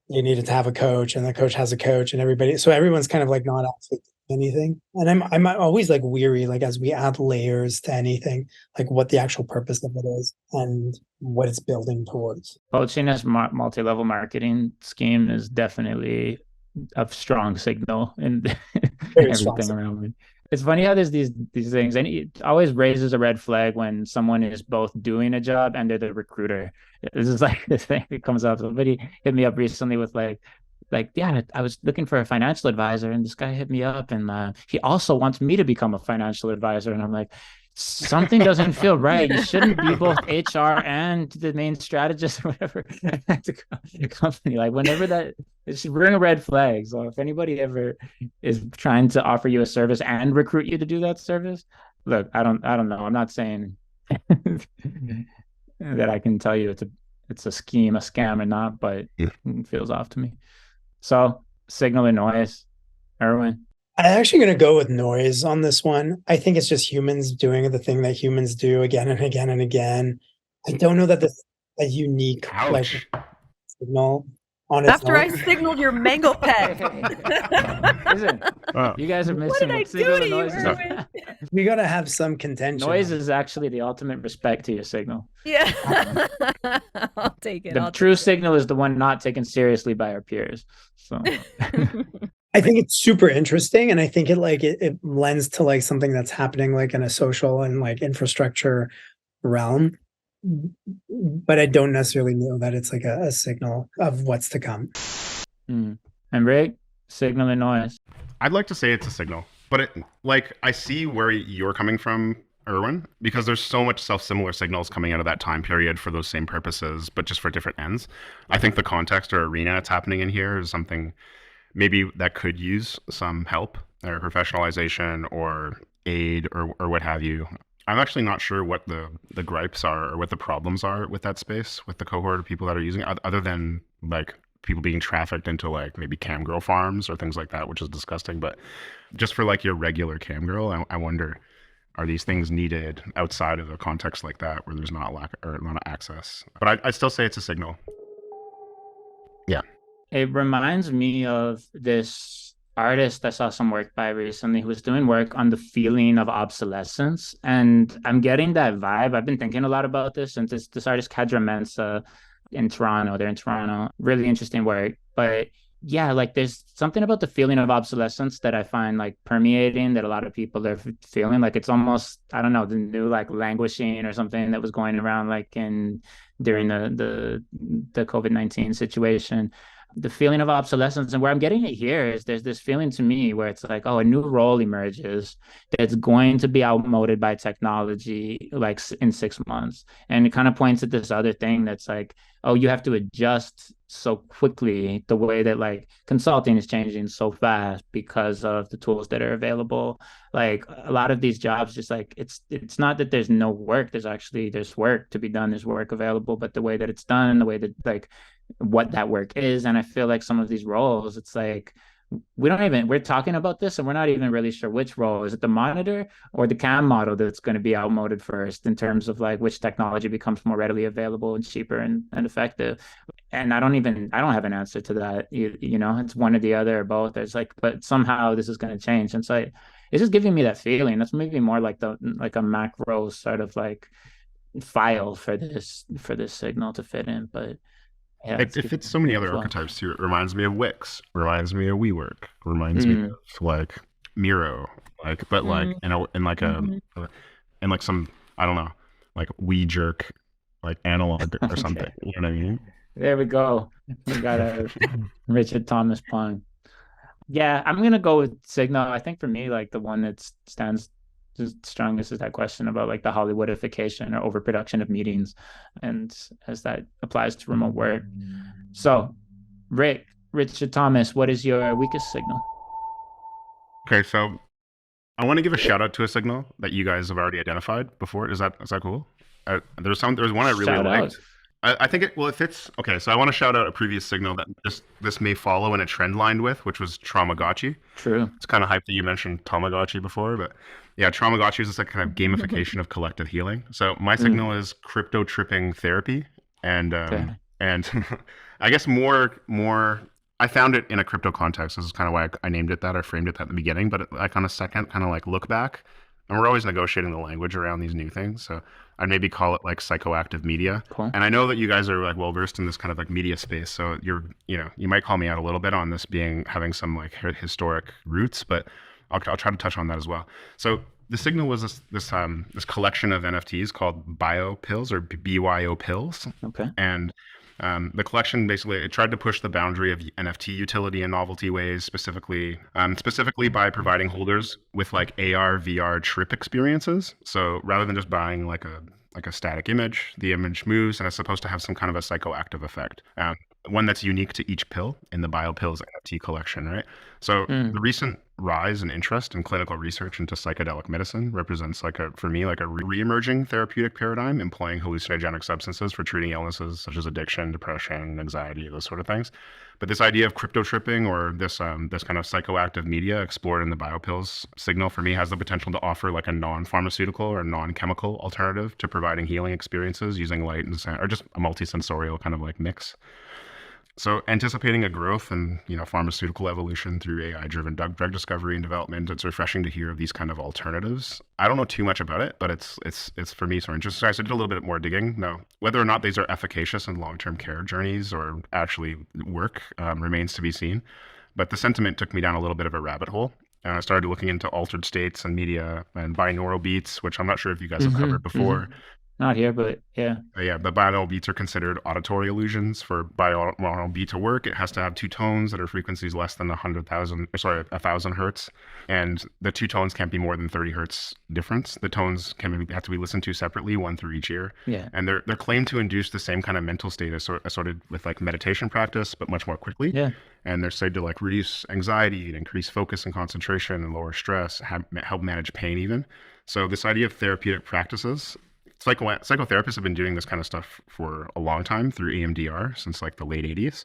you needed to have a coach, and the coach has a coach, and everyone's kind of like not actually doing anything. And I'm always like weary, like as we add layers to anything, like what the actual purpose of it is and what it's building towards. Coaching as multi-level marketing scheme is definitely a strong signal in everything around me. It's funny how there's these things, and it always raises a red flag when someone is both doing a job and they're the recruiter. This is like the thing that comes up. Somebody hit me up recently with like, yeah, I was looking for a financial advisor, and this guy hit me up, and he also wants me to become a financial advisor. And I'm like, something doesn't feel right. You shouldn't be both HR and the main strategist or whatever at the company. Like whenever that, it should ring a red flag. So if anybody ever is trying to offer you a service and recruit you to do that service, look, I don't know. I'm not saying that I can tell you it's a scheme, a scam or not, but it feels off to me. So signal or noise, Irwin? I'm actually going to go with noise on this one. I think it's just humans doing the thing that humans do again and again and again. I don't know that this is a unique like signal on its After own. I signaled your mango pet. Listen, you guys are missing What did I signal do and to you, noise. Irwin? We got to have some contention. Noise is actually the ultimate respect to your signal. Yeah. I'll take it. The true signal is the one not taken seriously by our peers. So I think it's super interesting, and I think it lends to like something that's happening like in a social and like infrastructure realm, but I don't necessarily know that it's like a signal of what's to come. And Rick, signal and noise. I'd like to say it's a signal, but I see where you're coming from, Irwin, because there's so much similar signals coming out of that time period for those same purposes, but just for different ends. I think the context or arena it's happening in here is something maybe that could use some help or professionalization or aid or what have you. I'm actually not sure what the gripes are or what the problems are with that space, with the cohort of people that are using it, other than like people being trafficked into like maybe cam girl farms or things like that, which is disgusting. But just for like your regular cam girl, I wonder, are these things needed outside of a context like that where there's not lack or not access? But I still say it's a signal. Yeah. It reminds me of this artist I saw some work by recently who was doing work on the feeling of obsolescence. And I'm getting that vibe. I've been thinking a lot about this. And this artist, Kadra Mensah in Toronto, they're in Toronto, really interesting work. But yeah, like there's something about the feeling of obsolescence that I find like permeating, that a lot of people are feeling. Like it's almost, I don't know, the new like languishing or something that was going around like during the COVID-19 situation. The feeling of obsolescence. And where I'm getting it here is there's this feeling to me where it's like, oh, a new role emerges that's going to be outmoded by technology like in 6 months. And it kind of points at this other thing that's like, oh, you have to adjust so quickly, the way that like consulting is changing so fast because of the tools that are available. Like a lot of these jobs, just like it's not that there's no work. There's work to be done. There's work available, but the way that it's done, the way that like what that work is, and I feel like some of these roles, it's like we're talking about this and we're not even really sure which role. Is it the monitor or the cam model that's going to be outmoded first in terms of like which technology becomes more readily available and cheaper and effective? And I don't have an answer to that. You know, it's one or the other or both. There's like, but somehow this is going to change. And so it's just giving me that feeling. That's maybe more like like a macro sort of like file for this signal to fit in. But yeah, It fits so many other archetypes too. It reminds me of Wix, reminds me of WeWork, reminds me of like Miro, like but like in like in like some, I don't know, like WeJerk, like analog or something. You know what I mean? There we go. We got a Richard Thomas pun. Yeah, I'm gonna go with Signal. I think for me, like the one that stands the strongest is that question about like the Hollywoodification or overproduction of meetings, and as that applies to remote work. So, Richard Thomas, what is your weakest signal? Okay, so I want to give a shout out to a signal that you guys have already identified before. Is that cool? There was one I really Shout liked. out. I think it fits. Okay, so I want to shout out a previous signal that this may follow in a trend line with, which was Traumagotchi. True. It's kind of hype that you mentioned Tamagotchi before, but yeah, Traumagotchi is this like kind of gamification of collective healing. So my signal is crypto tripping therapy, and and I guess more. I found it in a crypto context. This is kind of why I named it that or framed it that at the beginning. But like on a second kind of like look back, and we're always negotiating the language around these new things. So I'd maybe call it like psychoactive media. Cool. And I know that you guys are like well versed in this kind of like media space. So you might call me out a little bit on this having some like historic roots, but I'll try to touch on that as well. So the signal was this collection of NFTs called Bio Pills or BYO Pills. Okay. And the collection basically it tried to push the boundary of NFT utility in novelty ways, specifically by providing holders with like AR, VR trip experiences. So rather than just buying like a static image, the image moves and it's supposed to have some kind of a psychoactive effect. One that's unique to each pill in the BioPills NFT collection, right? So the recent rise in interest in clinical research into psychedelic medicine represents for me, a re-emerging therapeutic paradigm employing hallucinogenic substances for treating illnesses such as addiction, depression, anxiety, those sort of things. But this idea of crypto tripping or this kind of psychoactive media explored in the BioPills signal for me has the potential to offer like a non-pharmaceutical or non-chemical alternative to providing healing experiences using light and sound, or just a multisensorial kind of like mix. So anticipating a growth in pharmaceutical evolution through AI-driven drug discovery and development, it's refreshing to hear of these kind of alternatives. I don't know too much about it, but it's for me so interesting. So I did a little bit more digging. Now, whether or not these are efficacious in long-term care journeys or actually work remains to be seen. But the sentiment took me down a little bit of a rabbit hole. And I started looking into altered states and media and binaural beats, which I'm not sure if you guys have covered before. Not here, but yeah. Yeah, the binaural beats are considered auditory illusions. For binaural beat to work, it has to have two tones that are frequencies less than 1,000 hertz, and the two tones can't be more than 30 hertz difference. The tones have to be listened to separately, one through each ear. Yeah. And they're claimed to induce the same kind of mental state assorted with like meditation practice, but much more quickly. Yeah. And they're said to like reduce anxiety and increase focus and concentration and lower stress, help manage pain even. So this idea of therapeutic practices. Psychotherapists have been doing this kind of stuff for a long time through EMDR since like the late 80s.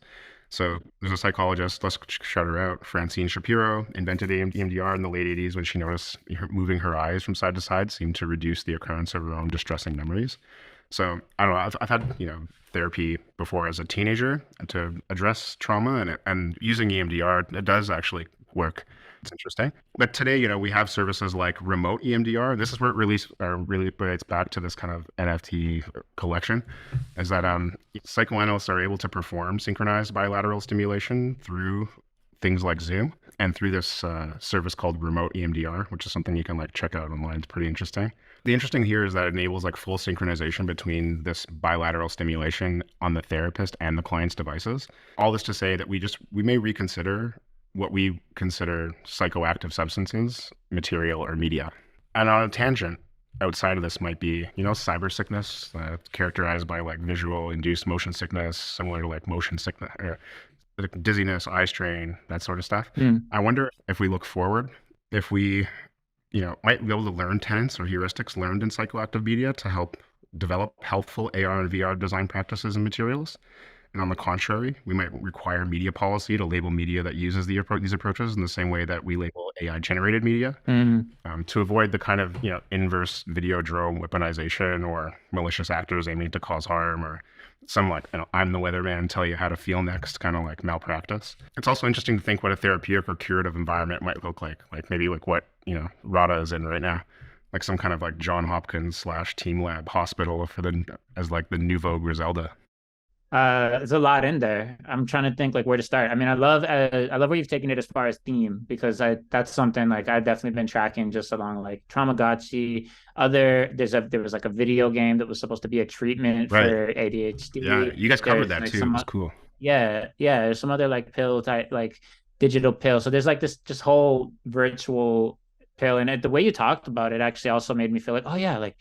So there's a psychologist, let's shout her out, Francine Shapiro, invented EMDR in the late 80s when she noticed moving her eyes from side to side seemed to reduce the occurrence of her own distressing memories. So I don't know, I've had therapy before as a teenager to address trauma, and using EMDR, it does actually work. It's interesting. But today, we have services like remote EMDR. This is where it really relates back to this kind of NFT collection, is that psychoanalysts are able to perform synchronized bilateral stimulation through things like Zoom and through this service called remote EMDR, which is something you can like check out online. It's pretty interesting. The interesting here is that it enables like full synchronization between this bilateral stimulation on the therapist and the client's devices. All this to say that we may reconsider what we consider psychoactive substances, material, or media. And on a tangent, outside of this might be, cyber sickness, characterized by like visual induced motion sickness, similar to like motion sickness or like dizziness, eye strain, that sort of stuff. I wonder if we look forward, if we, might be able to learn tenets or heuristics learned in psychoactive media to help develop helpful AR and VR design practices and materials. And on the contrary, we might require media policy to label media that uses these approaches in the same way that we label AI-generated media, to avoid the kind of inverse videodrome weaponization or malicious actors aiming to cause harm, or some like I'm the weatherman, tell you how to feel next kind of like malpractice. It's also interesting to think what a therapeutic or curative environment might look like maybe like what Radha is in right now. Like some kind of like John Hopkins / Team Lab hospital as like the nouveau Griselda. There's a lot in there. I'm trying to think like where to start. I mean, I love where you've taken it as far as theme, because that's something like I've definitely been tracking just along like Traumagotchi. There was like a video game that was supposed to be a treatment for ADHD. Yeah, you guys covered that too. It was cool. Yeah. There's some other like pill type, like digital pill. So there's like this just whole virtual pill, and the way you talked about it actually also made me feel like, oh yeah, like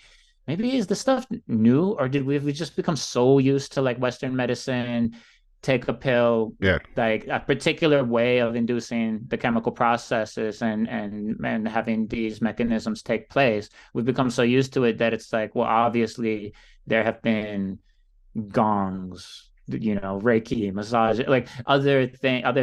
maybe is this stuff new, or did we just become so used to like Western medicine, take a pill, like a particular way of inducing the chemical processes and having these mechanisms take place. We've become so used to it that it's like, well, obviously there have been gongs, Reiki, massage, like other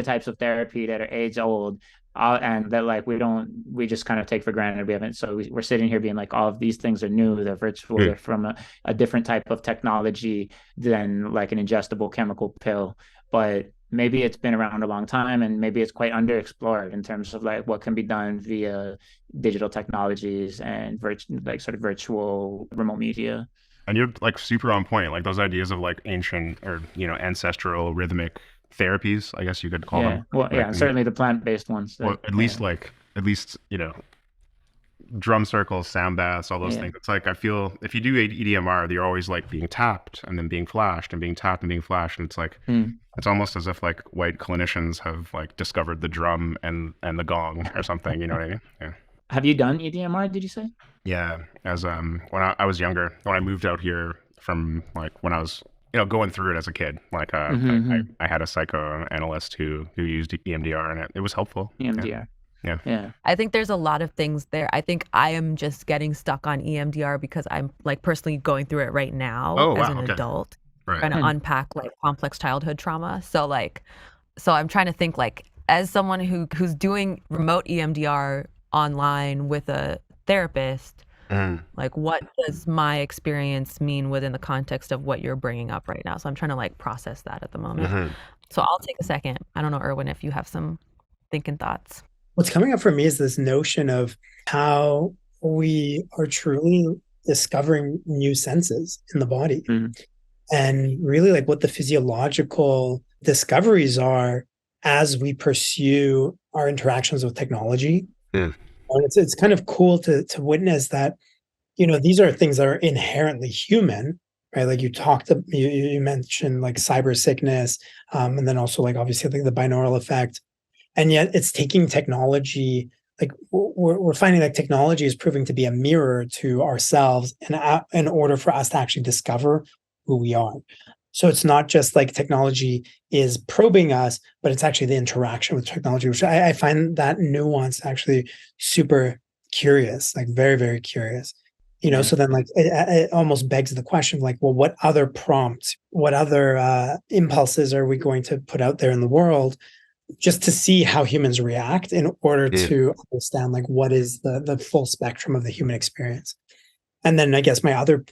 types of therapy that are age old. And that like we just kind of take for granted. We haven't, so we're sitting here being like, all of these things are new, they're virtual, they're from a different type of technology than like an ingestible chemical pill. But maybe it's been around a long time, and maybe it's quite underexplored in terms of like what can be done via digital technologies and sort of virtual remote media. And you're like super on point, like those ideas of like ancient or ancestral rhythmic therapies, I guess you could call them. Well, yeah, certainly the plant-based ones. At least drum circles, sound baths, all those things. It's like, I feel if you do EDMR, you're always like being tapped and then being flashed and being tapped and being flashed, and it's like it's almost as if like white clinicians have like discovered the drum and the gong or something. You know what I mean? Yeah. Have you done EDMR? Did you say? Yeah, as when I was younger, when I moved out here from like when I was going through it as a kid, like I had a psychoanalyst who used EMDR, and it was helpful. EMDR. Yeah. I think there's a lot of things there. I think I am just getting stuck on EMDR because I'm like personally going through it right now as an adult, trying to unpack like complex childhood trauma. So I'm trying to think like as someone who's doing remote EMDR online with a therapist, like what does my experience mean within the context of what you're bringing up right now? So I'm trying to like process that at the moment. So I'll take a second. I don't know, Irwin, if you have some thinking thoughts. What's coming up for me is this notion of how we are truly discovering new senses in the body, and really like what the physiological discoveries are as we pursue our interactions with technology. And it's kind of cool to witness that, these are things that are inherently human, right? Like you mentioned like cyber sickness, and then also like obviously like the binaural effect. And yet it's taking technology, like we're finding that technology is proving to be a mirror to ourselves in order for us to actually discover who we are. So it's not just like technology is probing us, but it's actually the interaction with technology, which I find that nuance actually super curious, like very, very curious. So then like it almost begs the question of like, well, what other prompts, what other impulses are we going to put out there in the world just to see how humans react in order to understand like what is the full spectrum of the human experience? And then I guess my other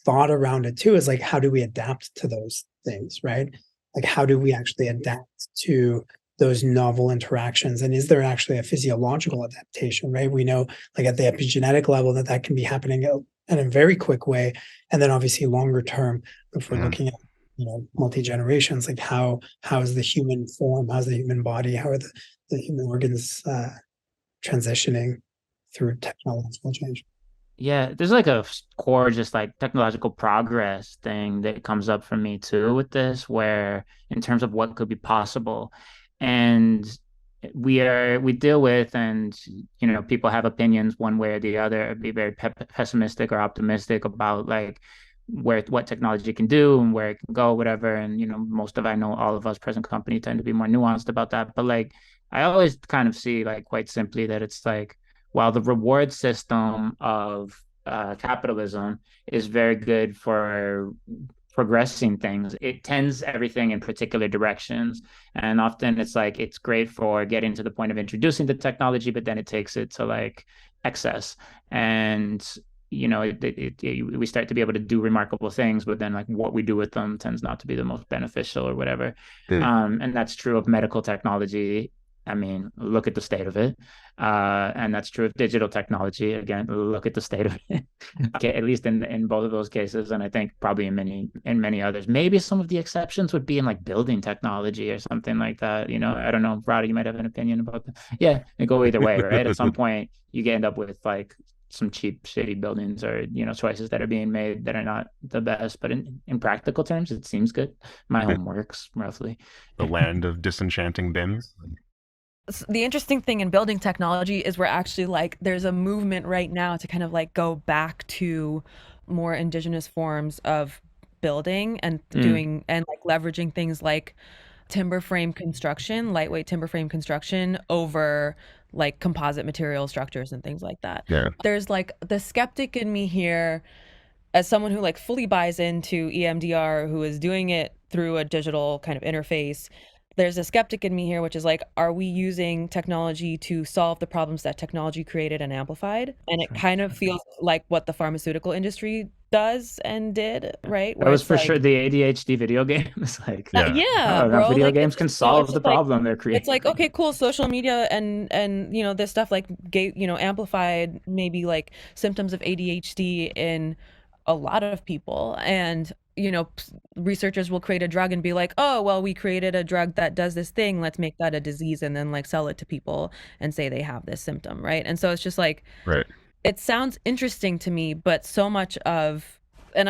thought around it too is like, how do we adapt to those things, right? Like, how do we actually adapt to those novel interactions? And is there actually a physiological adaptation, right? We know like at the epigenetic level that can be happening in a very quick way. And then obviously longer term, if we're looking at, multi-generations, like how is the human form, how's the human body, how are the human organs transitioning through technological change? Yeah, there's like a core just like technological progress thing that comes up for me too with this, where in terms of what could be possible. And we deal with, and people have opinions one way or the other, be very pessimistic or optimistic about like what technology can do and where it can go, whatever. And I know all of us present company tend to be more nuanced about that. But like I always kind of see like quite simply that it's like, while the reward system of capitalism is very good for progressing things, it tends everything in particular directions. And often it's like it's great for getting to the point of introducing the technology, but then it takes it to like excess. And we start to be able to do remarkable things, but then like what we do with them tends not to be the most beneficial or whatever. And that's true of medical technology. I mean, look at the state of it. And that's true of digital technology. Again, look at the state of it. Okay, at least in both of those cases, and I think probably in many others. Maybe some of the exceptions would be in like building technology or something like that. I don't know, Radha, you might have an opinion about that. Yeah, it go either way, right? At some point, you end up with like some cheap, shitty buildings, or choices that are being made that are not the best. But in practical terms, it seems good. My home works roughly. The land of disenchanting bins. The interesting thing in building technology is we're actually like, there's a movement right now to kind of like go back to more indigenous forms of building and doing and like leveraging things like timber frame construction, lightweight timber frame construction over like composite material structures and things like that. Yeah. There's like the skeptic in me here, as someone who like fully buys into EMDR, who is doing it through a digital kind of interface. There's a skeptic in me here, which is like, are we using technology to solve the problems that technology created and amplified? And it kind of feels like what the pharmaceutical industry does and did, right? That was for sure the ADHD video game. It's like, bro, video like, games can solve the problem they're creating. It's like, okay, cool, social media and this stuff like amplified maybe like symptoms of ADHD in a lot of people. And researchers will create a drug and be like, oh, well, we created a drug that does this thing, let's make that a disease, and then like sell it to people and say they have this symptom, right? And so it's just like, right, it sounds interesting to me, but so much of, and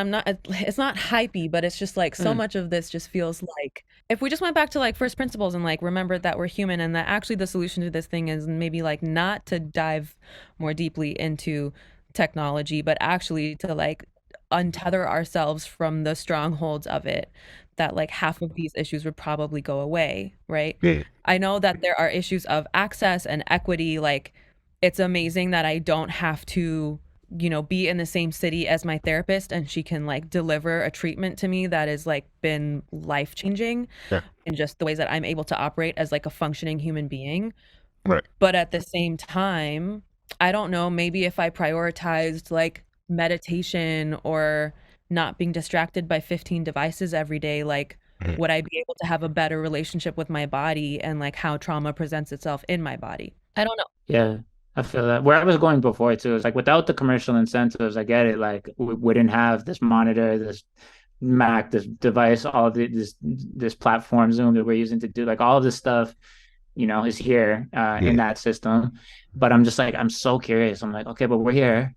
it's not hypey, but it's just like so much of this just feels like, if we just went back to like first principles and like remembered that we're human, and that actually the solution to this thing is maybe like not to dive more deeply into technology, but actually to like untether ourselves from the strongholds of it, that like half of these issues would probably go away, right? I know that there are issues of access and equity. Like, it's amazing that I don't have to be in the same city as my therapist, and she can like deliver a treatment to me that has like been life-changing in just the ways that I'm able to operate as like a functioning human being. Right. But at the same time, I don't know, maybe if I prioritized like meditation or not being distracted by 15 devices every day, like would I be able to have a better relationship with my body and like how trauma presents itself in my body? I don't know. Yeah, I feel that. Where I was going before too is like, without the commercial incentives, I get it. Like, we wouldn't have this monitor, this Mac, this device, all of this platform Zoom that we're using to do like all of this stuff, is here in that system. But I'm just like, I'm so curious. I'm like, okay, but we're here.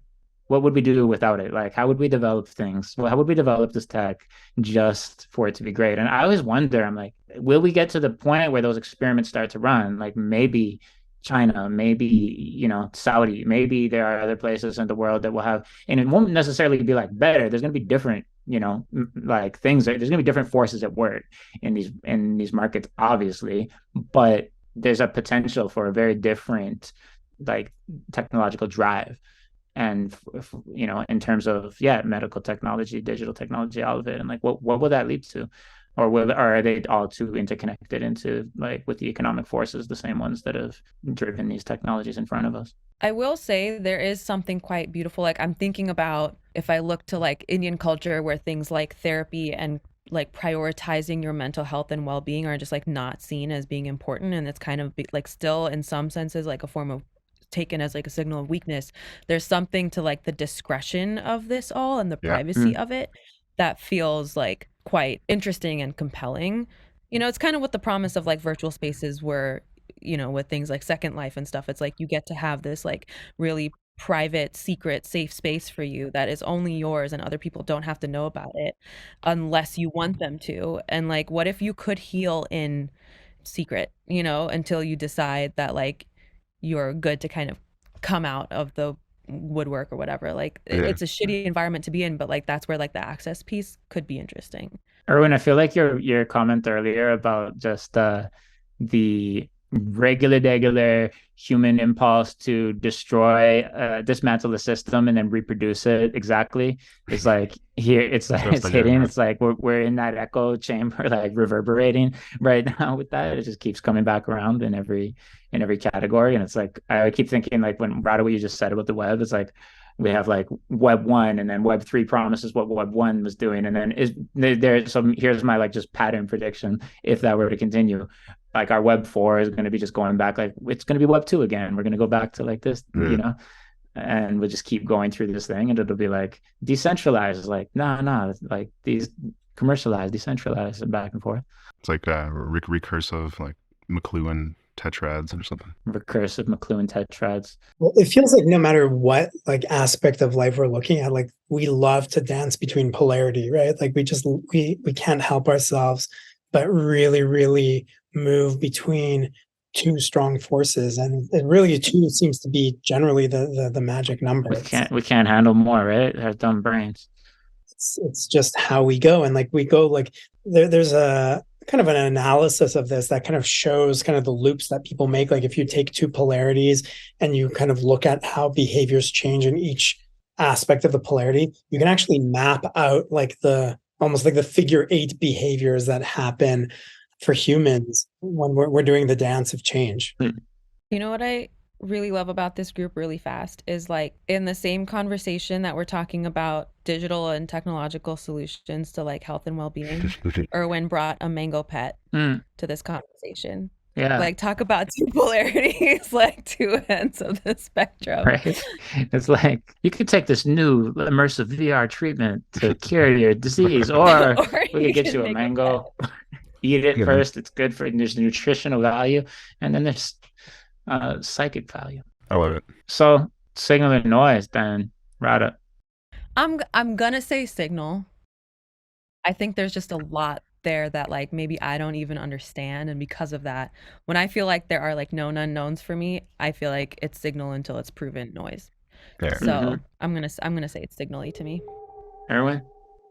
What would we do without it? Like, how would we develop things? Well, how would we develop this tech just for it to be great? And I always wonder, I'm like, will we get to the point where those experiments start to run? Like, maybe China, maybe, Saudi, maybe there are other places in the world that will have, and it won't necessarily be like better. There's going to be different, like things, there's going to be different forces at work in these markets, obviously, but there's a potential for a very different, like, technological drive. And in terms of medical technology, digital technology, all of it, and like what will that lead to, or are they all too interconnected into like with the economic forces, the same ones that have driven these technologies in front of us? I will say there is something quite beautiful. Like, I'm thinking about, if I look to like Indian culture, where things like therapy and like prioritizing your mental health and well-being are just like not seen as being important, and it's kind of like still in some senses like a form of taken as like a signal of weakness. There's something to like the discretion of this all and the privacy of it that feels like quite interesting and compelling. It's kind of what the promise of like virtual spaces were, with things like Second Life and stuff. It's like you get to have this like really private, secret, safe space for you that is only yours, and other people don't have to know about it unless you want them to. And like, what if you could heal in secret, you know, until you decide that like you're good to kind of come out of the woodwork or whatever. Like it's a shitty environment to be in, but like that's where like the access piece could be interesting. Irwin, I feel like your comment earlier about just the regular human impulse to destroy, dismantle the system and then reproduce it exactly is like here. It's like it's hitting. It's like we're in that echo chamber, like reverberating right now with that. It just keeps coming back around in every category, and it's like I keep thinking like when Radha, what you just said about the web, it's like we have like web 1 and then web 3 promises what web 1 was doing, and then is there some here's my like just pattern prediction. If that were to continue, like our web 4 is going to be just going back, like it's going to be web 2 again. We're going to go back to like this, you know, and we'll just keep going through this thing, and it'll be like decentralized, like nah, like these commercialized, decentralized, and back and forth. It's like recursive, like McLuhan tetrads or something. Recursive McLuhan tetrads. Well, it feels like no matter what like aspect of life we're looking at, like we love to dance between polarity, right? Like we can't help ourselves but really move between two strong forces, and it really two seems to be generally the magic number. We can't handle more, right? Our dumb brains. It's just how we go, and like we go like there's a kind of an analysis of this that kind of shows kind of the loops that people make. Like if you take two polarities and you kind of look at how behaviors change in each aspect of the polarity, you can actually map out like almost like the figure 8 behaviors that happen for humans when we're doing the dance of change. You know what I really love about this group really fast is like in the same conversation that we're talking about digital and technological solutions to like health and well-being, Irwin brought a mango pet to this conversation. Yeah. Like talk about two polarities, like two ends of the spectrum. Right. It's like you could take this new immersive VR treatment to cure your disease, or we could get you a mango. Eat it first. It's good for there's nutritional value, and then there's psychic value. I love it. So signal and noise, then Radha. I'm gonna say signal. I think there's just a lot there that like maybe I don't even understand, and because of that, when I feel like there are like known unknowns for me, I feel like it's signal until it's proven noise. There. So I'm gonna say it's signal-y to me. Irwin?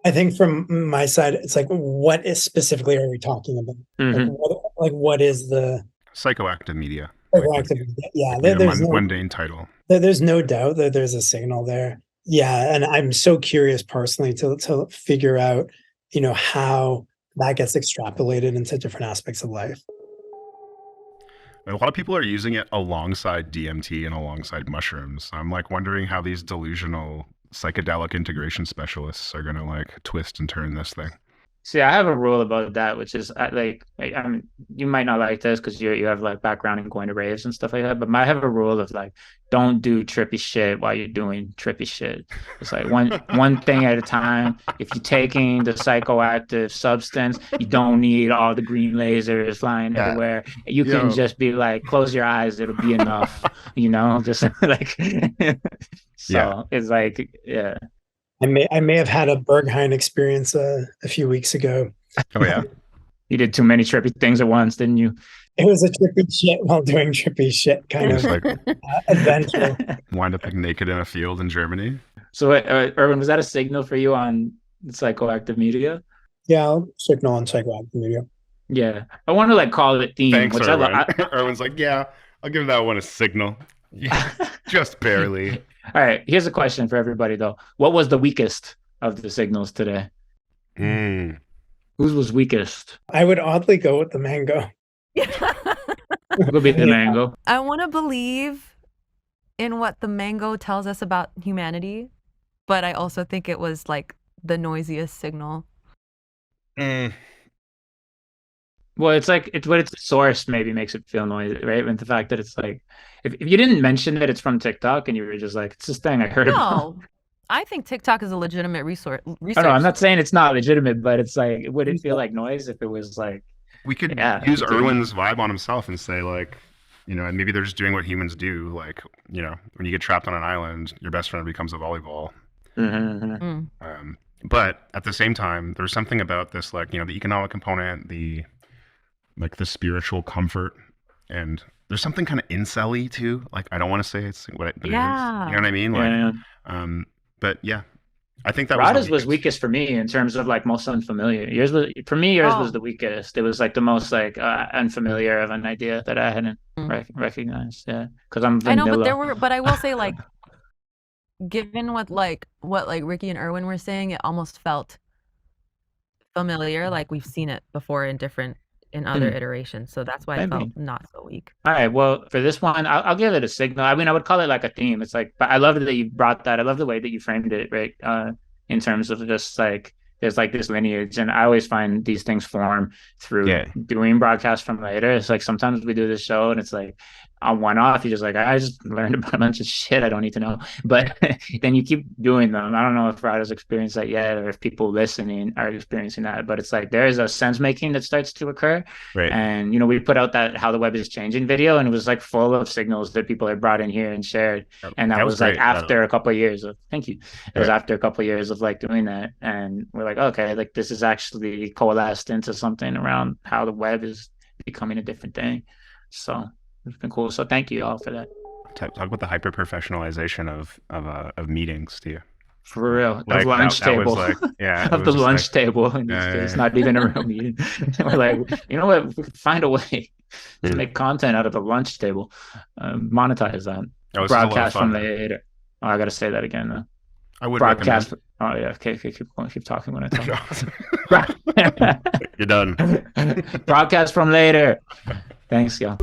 I think from my side, it's like what is specifically are we talking about? Like what is the psychoactive media? Psychoactive media. Yeah, there's no mundane title. There's no doubt that there's a signal there. Yeah, and I'm so curious personally to figure out, you know, how that gets extrapolated into different aspects of life. A lot of people are using it alongside DMT and alongside mushrooms. I'm like wondering how these delusional psychedelic integration specialists are going to like twist and turn this thing. See, I have a rule about that, which is I mean, you might not like this because you have like background in going to raves and stuff like that, but I have a rule of like, don't do trippy shit while you're doing trippy shit. It's like one thing at a time. If you're taking the psychoactive substance, you don't need all the green lasers flying everywhere. You can just be like, close your eyes, it'll be enough, you know, just like, so it's like, yeah. I may have had a Berghain experience a few weeks ago. Oh yeah, you did too many trippy things at once, didn't you? It was a trippy shit while doing trippy shit kind of like adventure. Wind up like naked in a field in Germany. So, Irwin, was that a signal for you on psychoactive media? Yeah, signal on psychoactive media. Yeah, I want to like call it theme. Thanks, Irwin. Irwin's like, yeah, I'll give that one a signal. Yeah, just barely. All right, here's a question for everybody though. What was the weakest of the signals today? Whose was weakest? I would oddly go with the mango. It would be the mango. I want to believe in what the mango tells us about humanity, but I also think it was like the noisiest signal. Well, it's like it's what its source maybe makes it feel noisy, right? And the fact that it's like if you didn't mention that it's from TikTok and you were just like, it's this thing I heard about. No, I think TikTok is a legitimate resource. Oh, no, I'm not saying it's not legitimate, but it's like, would it feel like noise if it was like? We could use Irwin's vibe on himself and say like, you know, and maybe they're just doing what humans do. Like, you know, when you get trapped on an island, your best friend becomes a volleyball. But at the same time, there's something about this, like, you know, the economic component, the like the spiritual comfort, and there's something kind of incel-y too. Like, I don't want to say it's what it is. You know what I mean? Like, but yeah, I think that Radha's was weakest for me in terms of like most unfamiliar. Yours was was the weakest. It was like the most like unfamiliar of an idea that I hadn't recognized. Yeah, because I'm vanilla. I know, but I will say, like, given what Ricky and Irwin were saying, it almost felt familiar. Like we've seen it before in other iterations, so that's why it felt not so weak. All right, well, for this one, I'll give it a signal. I mean, I would call it like a theme. It's like, but I love that you brought that. I love the way that you framed it, right? In terms of just like there's like this lineage, and I always find these things form through doing broadcasts from later. It's like sometimes we do this show, and it's like on one off, you're just like, I just learned about a bunch of shit I don't need to know. But then you keep doing them. I don't know if Radha's experienced that yet, or if people listening are experiencing that. But it's like there is a sense making that starts to occur. Right. And we put out that How the Web is Changing video, and it was like full of signals that people had brought in here and shared. And that was like after a couple of years of It was after a couple of years of like doing that, and we're like, okay, like this is actually coalesced into something around how the web is becoming a different thing. So it's been cool. So thank you all for that. Talk about the hyper professionalization of meetings, too. For real, like, the lunch table. Like, of the lunch table, and it's not even a real meeting. We're like, you know what? We could find a way to make content out of the lunch table, monetize that. Broadcast from later. Oh, I got to say that again though. I would broadcast. recommend. Oh yeah, okay, keep talking when I talk. You're done. Broadcast from later. Thanks, y'all.